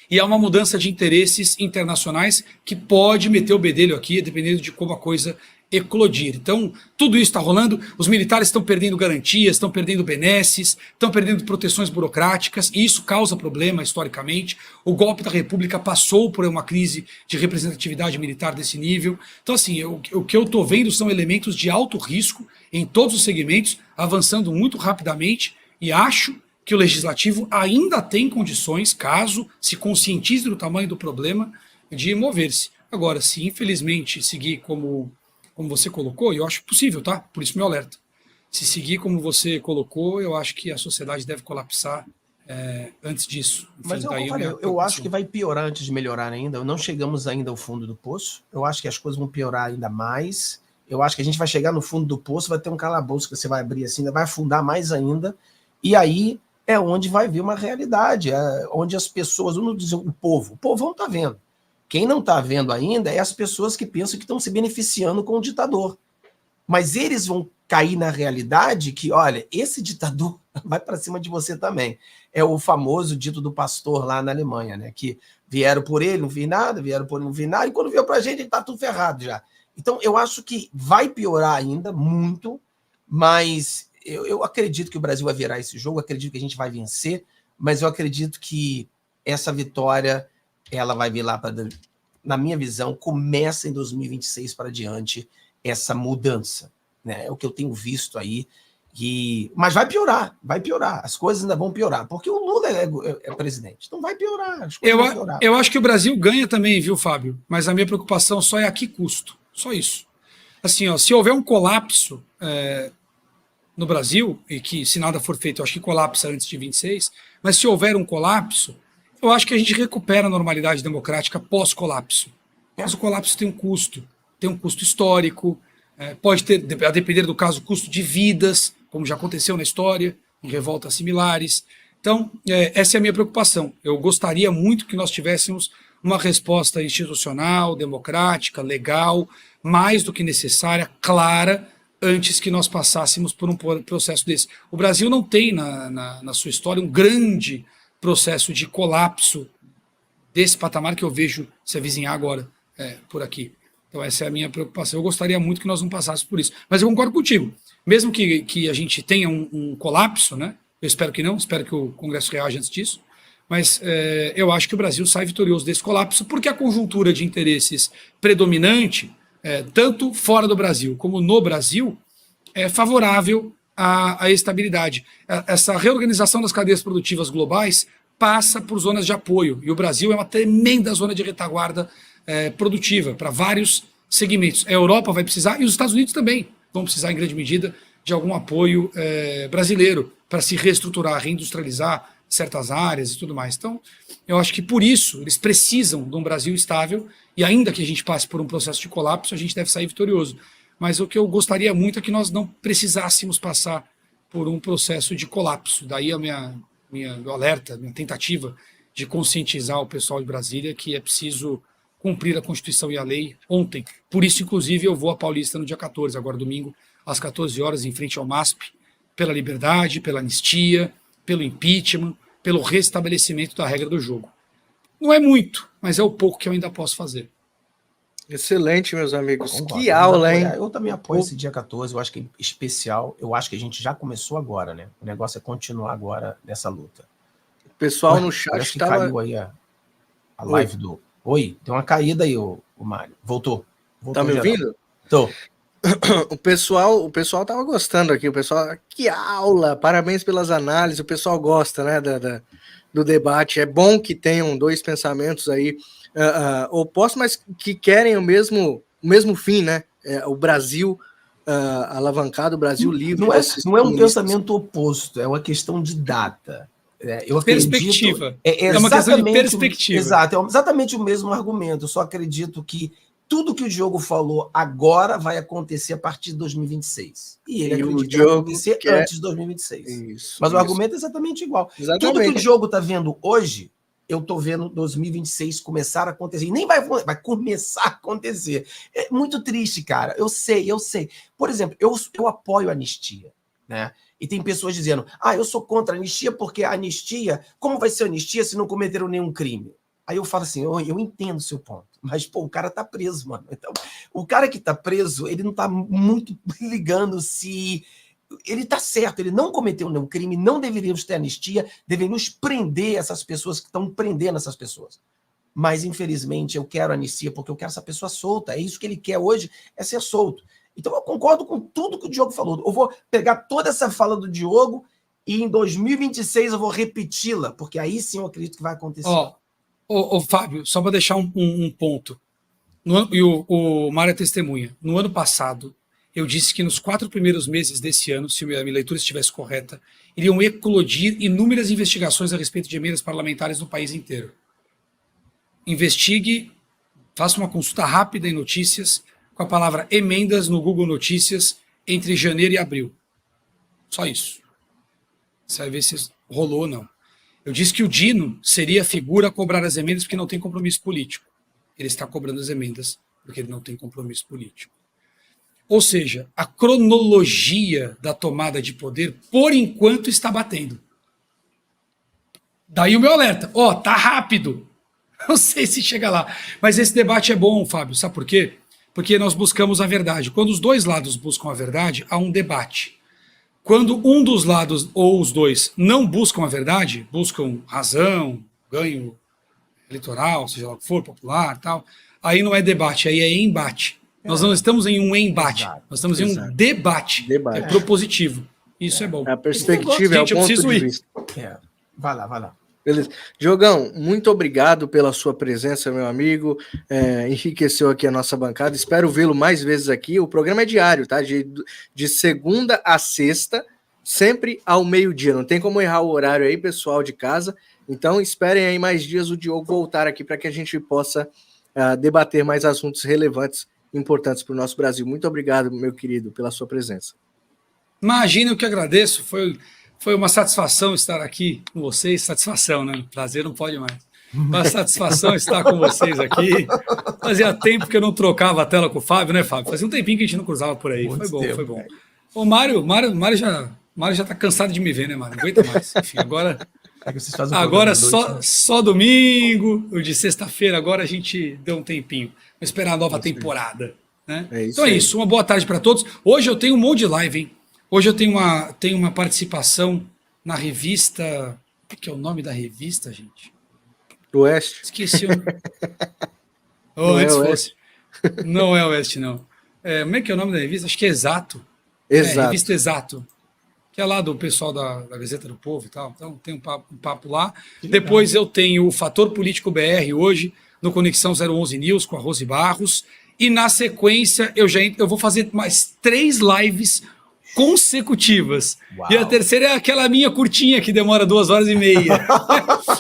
e há uma mudança de interesses internacionais que pode meter o bedelho aqui, dependendo de como a coisa eclodir. Então, tudo isso está rolando, os militares estão perdendo garantias, estão perdendo benesses, estão perdendo proteções burocráticas, e isso causa problema historicamente. O golpe da República passou por uma crise de representatividade militar desse nível. Então, assim, o que eu estou vendo são elementos de alto risco em todos os segmentos, avançando muito rapidamente, e acho que o Legislativo ainda tem condições, caso se conscientize do tamanho do problema, de mover-se. Agora, se infelizmente seguir como como você colocou, e eu acho possível, tá? Por isso meu alerta. Se seguir como você colocou, eu acho que a sociedade deve colapsar antes disso. Enfim, Mas eu acho que vai piorar antes de melhorar ainda. Não chegamos ainda ao fundo do poço. Eu acho que as coisas vão piorar ainda mais. Eu acho que a gente vai chegar no fundo do poço, vai ter um calabouço que você vai abrir assim, vai afundar mais ainda. E aí é onde vai vir uma realidade, onde as pessoas, não dizem o povo não está vendo. Quem não está vendo ainda é as pessoas que pensam que estão se beneficiando com o ditador. Mas eles vão cair na realidade que, olha, esse ditador vai para cima de você também. É o famoso dito do pastor lá na Alemanha, né? Que vieram por ele, não vi nada, vieram por ele, não vi nada, e quando veio para a gente, ele está tudo ferrado já. Então, eu acho que vai piorar ainda muito, mas eu acredito que o Brasil vai virar esse jogo, acredito que a gente vai vencer, mas eu acredito que essa vitória, ela vai vir lá, na minha visão, começa em 2026 para diante essa mudança. Né? É o que eu tenho visto aí. Mas vai piorar. As coisas ainda vão piorar, porque o Lula é presidente. Então vai piorar. As coisas vão piorar. Eu acho que o Brasil ganha também, viu, Fábio? Mas a minha preocupação só é a que custo. Só isso. Assim, ó, se houver um colapso no Brasil, e que se nada for feito, eu acho que colapsa antes de 26, mas se houver um colapso, eu acho que a gente recupera a normalidade democrática pós-colapso. Mas o colapso tem um custo histórico, pode ter, a depender do caso, custo de vidas, como já aconteceu na história, em revoltas similares. Então, essa é a minha preocupação. Eu gostaria muito que nós tivéssemos uma resposta institucional, democrática, legal, mais do que necessária, clara, antes que nós passássemos por um processo desse. O Brasil não tem na sua história um grande processo de colapso desse patamar que eu vejo se avizinhar agora por aqui. Então essa é a minha preocupação. Eu gostaria muito que nós não passássemos por isso. Mas eu concordo contigo. Mesmo que a gente tenha um colapso, né? Eu espero que não, espero que o Congresso reaja antes disso, mas eu acho que o Brasil sai vitorioso desse colapso, porque a conjuntura de interesses predominante, tanto fora do Brasil como no Brasil, é favorável à estabilidade. Essa reorganização das cadeias produtivas globais passa por zonas de apoio, e o Brasil é uma tremenda zona de retaguarda produtiva para vários segmentos. A Europa vai precisar, e os Estados Unidos também vão precisar, em grande medida, de algum apoio brasileiro para se reestruturar, reindustrializar certas áreas e tudo mais. Então, eu acho que por isso eles precisam de um Brasil estável, e ainda que a gente passe por um processo de colapso, a gente deve sair vitorioso. Mas o que eu gostaria muito é que nós não precisássemos passar por um processo de colapso. Daí a meu alerta, minha tentativa de conscientizar o pessoal de Brasília que é preciso cumprir a Constituição e a lei ontem. Por isso, inclusive, eu vou à Paulista no dia 14, agora domingo, às 14 horas, em frente ao MASP, pela liberdade, pela anistia, pelo impeachment, pelo restabelecimento da regra do jogo. Não é muito, mas é o pouco que eu ainda posso fazer. Excelente, meus amigos. Concordo. Que aula, hein? Eu também apoio esse dia 14, eu acho que é especial. Eu acho que a gente já começou agora, né? O negócio é continuar agora nessa luta. O pessoal no chat parece que caiu aí a live do... Oi, tem uma caída aí, o Mário. Voltou tá me ouvindo? Tô. O pessoal tava gostando aqui, o pessoal, que aula, parabéns pelas análises, o pessoal gosta, né, do debate. É bom que tenham dois pensamentos aí opostos, mas que querem o mesmo fim, né? O Brasil alavancado, o Brasil livre. Não é um pensamento oposto, é uma questão de data. Eu perspectiva. É uma questão de perspectiva. Exato, é exatamente o mesmo argumento. Eu só acredito que tudo que o Diogo falou agora vai acontecer a partir de 2026. E ele acredita que vai acontecer antes de 2026. Isso, mas o argumento é exatamente igual. Exatamente. Tudo que o Diogo está vendo hoje, eu estou vendo 2026 começar a acontecer. E nem vai começar a acontecer. É muito triste, cara. Eu sei. Por exemplo, eu apoio a anistia, né? E tem pessoas dizendo, eu sou contra a anistia porque a anistia, como vai ser anistia se não cometeram nenhum crime? Aí eu falo assim, eu entendo o seu ponto, mas, pô, o cara tá preso, mano. Então, o cara que tá preso, ele não tá muito ligando se... Ele tá certo, ele não cometeu nenhum crime, não deveríamos ter anistia, deveríamos prender essas pessoas que estão prendendo essas pessoas. Mas, infelizmente, eu quero anistia porque eu quero essa pessoa solta. É isso que ele quer hoje, é ser solto. Então, eu concordo com tudo que o Diogo falou. Eu vou pegar toda essa fala do Diogo e em 2026 eu vou repeti-la, porque aí sim eu acredito que vai acontecer. Ô, Fábio, só para deixar um ponto. E o Mário é testemunha. No ano passado, eu disse que nos 4 primeiros meses desse ano, se a minha leitura estivesse correta, iriam eclodir inúmeras investigações a respeito de emendas parlamentares no país inteiro. Investigue, faça uma consulta rápida em notícias, com a palavra emendas no Google Notícias, entre janeiro e abril. Só isso. Você vai ver se rolou ou não. Eu disse que o Dino seria a figura a cobrar as emendas porque não tem compromisso político. Ele está cobrando as emendas porque ele não tem compromisso político. Ou seja, a cronologia da tomada de poder, por enquanto, está batendo. Daí o meu alerta. Tá rápido. Não sei se chega lá. Mas esse debate é bom, Fábio. Sabe por quê? Porque nós buscamos a verdade. Quando os dois lados buscam a verdade, há um debate. Quando um dos lados, ou os dois, não buscam a verdade, buscam razão, ganho eleitoral, seja lá o que for, popular, tal, aí não é debate, aí é embate. Nós não estamos em um embate, nós estamos em um debate. É propositivo. Isso é bom. A perspectiva é o ponto de vista. Vai lá. Beleza. Diogão, muito obrigado pela sua presença, meu amigo. Enriqueceu aqui a nossa bancada. Espero vê-lo mais vezes aqui. O programa é diário, tá? De segunda a sexta, sempre ao meio-dia. Não tem como errar o horário aí, pessoal de casa. Então, esperem aí mais dias o Diogo voltar aqui para que a gente possa debater mais assuntos relevantes, importantes para o nosso Brasil. Muito obrigado, meu querido, pela sua presença. Imagina, eu que agradeço. Foi uma satisfação estar aqui com vocês. Satisfação, né? Prazer não pode mais. Uma satisfação estar com vocês aqui. Fazia tempo que eu não trocava a tela com o Fábio, né, Fábio? Fazia um tempinho que a gente não cruzava por aí. Foi bom. O Mário já está cansado de me ver, né, Mário? Não aguenta mais. Enfim, agora só domingo, o de sexta-feira, agora a gente deu um tempinho. Vamos esperar a nova temporada. Né? Então é isso, uma boa tarde para todos. Hoje eu tenho um monte de live, hein? Hoje eu tenho uma participação na revista... O que é o nome da revista, gente? Do Oeste? Esqueci o nome. Antes fosse. Não é Oeste, não. Como é que é o nome da revista? Acho que é Exato. Revista Exato. Que é lá do pessoal da Gazeta do Povo e tal. Então tem um papo lá. Depois eu tenho o Fator Político BR hoje, no Conexão 011 News, com a Rose Barros. E na sequência eu vou fazer mais 3 lives consecutivas. Uau. E a terceira é aquela minha curtinha que demora 2h30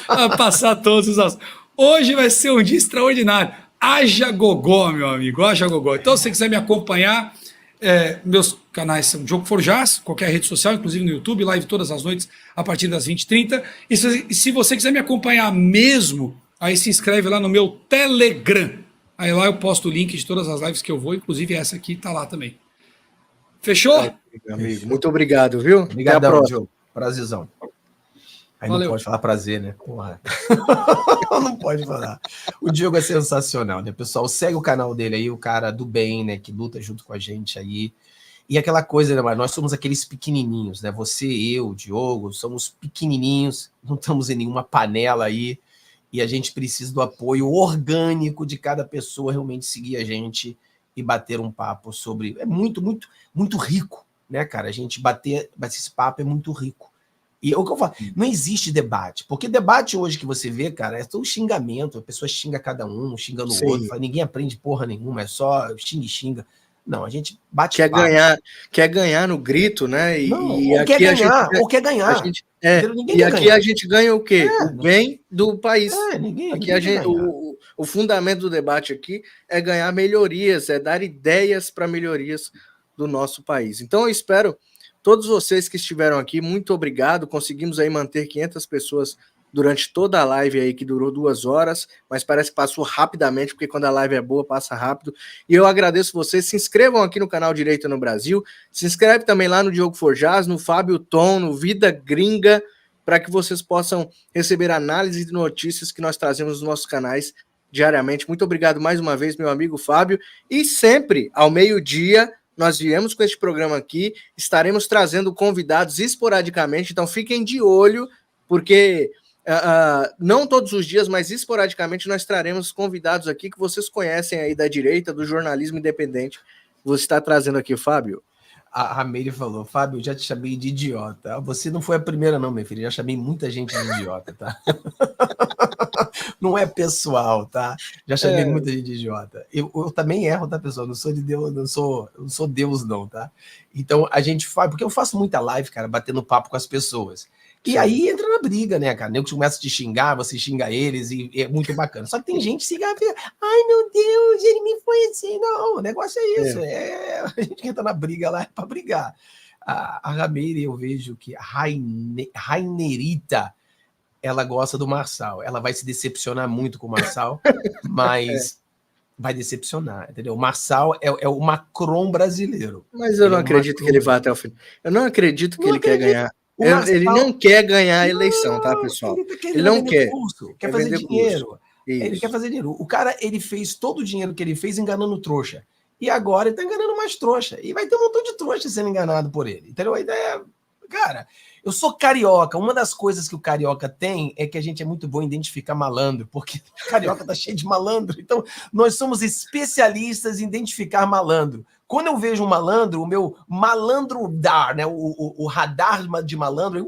a passar todos os assuntos. Hoje vai ser um dia extraordinário. Haja gogó, meu amigo, haja gogó. Então, se você quiser me acompanhar, meus canais são Diogo Forjaz, qualquer rede social, inclusive no YouTube, live todas as noites a partir das 20h30. E se você quiser me acompanhar mesmo, aí se inscreve lá no meu Telegram. Aí lá eu posto o link de todas as lives que eu vou, inclusive essa aqui tá lá também. Fechou? Amigo, muito obrigado, viu? Obrigadão, Diogo. Prazerzão. Aí Valeu. Não pode falar prazer, né? Porra. Não pode falar. O Diogo é sensacional, né, pessoal? Segue o canal dele aí, o cara do bem, né? Que luta junto com a gente aí. E aquela coisa, né, mas nós somos aqueles pequenininhos, né? Você, eu, o Diogo, somos pequenininhos, não estamos em nenhuma panela aí. E a gente precisa do apoio orgânico de cada pessoa realmente seguir a gente e bater um papo sobre... É muito, muito, muito rico, né, cara? A gente bater esse papo é muito rico. E o que eu falo, não existe debate, porque debate hoje que você vê, cara, é todo xingamento, a pessoa xinga cada um, xingando o outro, fala, ninguém aprende porra nenhuma, é só xinga e xinga. Não, a gente bate papo. Quer ganhar no grito, né? Ou quer ganhar. E aqui a gente ganha o quê? O bem do país. O fundamento do debate aqui é ganhar melhorias, é dar ideias para melhorias do nosso país. Então eu espero todos vocês que estiveram aqui, muito obrigado. Conseguimos aí manter 500 pessoas durante toda a live aí, que durou 2 horas, mas parece que passou rapidamente, porque quando a live é boa, passa rápido. E eu agradeço vocês. Se inscrevam aqui no canal Direito no Brasil. Se inscreve também lá no Diogo Forjaz, no Fábio Tom, no Vida Gringa, para que vocês possam receber análise de notícias que nós trazemos nos nossos canais diariamente. Muito obrigado mais uma vez, meu amigo Fábio. E sempre, ao meio-dia, nós viemos com este programa aqui, estaremos trazendo convidados esporadicamente, então fiquem de olho, porque não todos os dias, mas esporadicamente nós traremos convidados aqui que vocês conhecem aí da direita, do jornalismo independente. Você está trazendo aqui, Fábio? A Meire falou, Fábio, eu já te chamei de idiota. Você não foi a primeira não, minha filha, já chamei muita gente de idiota, tá? Não é pessoal, tá? Já chamei muita gente de idiota. Eu também erro, tá, pessoal? Não sou de Deus, não sou Deus, não, tá? Então a gente faz, porque eu faço muita live, cara, batendo papo com as pessoas. E Sim. aí entra na briga, né, cara? Nego começa a te xingar, você xinga eles, e é muito bacana. Só que tem gente que se fica, ai meu Deus, ele me foi assim. Não, o negócio é isso. A gente entra na briga lá é pra brigar. A Rameira, eu vejo que a Rainerita, ela gosta do Marçal. Ela vai se decepcionar muito com o Marçal, mas vai decepcionar, entendeu? O Marçal é o Macron brasileiro. Mas eu não acredito que ele vá até o fim. Eu não acredito que ele quer ganhar. Ele não quer ganhar a eleição, tá, pessoal? Ele não quer. Quer fazer dinheiro. Ele quer fazer dinheiro. O cara, ele fez todo o dinheiro que ele fez enganando trouxa. E agora ele tá enganando mais trouxa. E vai ter um montão de trouxa sendo enganado por ele. Entendeu? A ideia, cara, eu sou carioca. Uma das coisas que o carioca tem é que a gente é muito bom em identificar malandro, porque o carioca tá cheio de malandro. Então, nós somos especialistas em identificar malandro. Quando eu vejo um malandro, o meu malandrodar, né, o radar de malandro,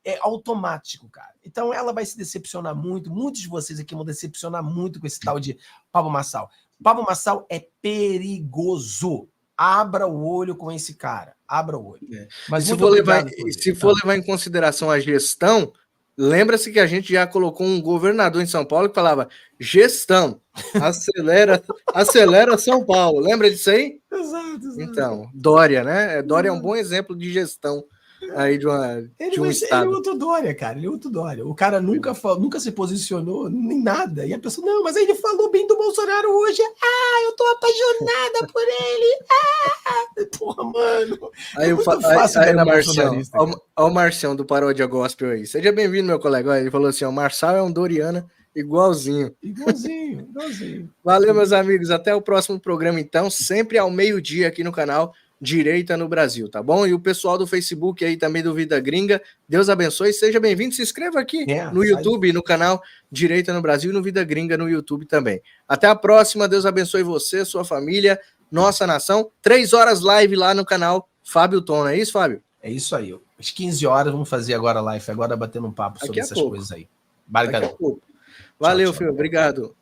é automático, cara. Então ela vai se decepcionar muito. Muitos de vocês aqui vão decepcionar muito com esse tal de Pablo Marçal. Pablo Marçal é perigoso. Abra o olho com esse cara. Abra o olho. Mas se for levar em consideração a gestão, lembra-se que a gente já colocou um governador em São Paulo que falava gestão, acelera São Paulo. Lembra disso aí? Exato. Então, Dória, né? Dória é um bom exemplo de gestão aí de um estado. Ele é outro Dória, cara. Ele é outro Dória. O cara nunca se posicionou nem nada. E a pessoa, não, mas aí ele falou bem do Bolsonaro hoje. Eu tô apaixonada por ele. Porra, mano. Aí muito fácil aí o Marcião. Olha o Marcião do Paródia Gospel aí. Seja bem-vindo, meu colega. Ele falou assim: o Marçal é um Doriana igualzinho. Igualzinho. Valeu, meus amigos. Até o próximo programa, então. Sempre ao meio-dia aqui no canal Direita no Brasil, tá bom? E o pessoal do Facebook aí também do Vida Gringa, Deus abençoe, seja bem-vindo, se inscreva aqui no YouTube, no canal Direita no Brasil e no Vida Gringa no YouTube também. Até a próxima, Deus abençoe você, sua família, nossa nação. 3 horas live lá no canal Fábio Tom, não é isso, Fábio? É isso aí. Às 15 horas vamos fazer agora a live, agora batendo um papo sobre essas coisas aí. Valeu, Valeu, filho, obrigado.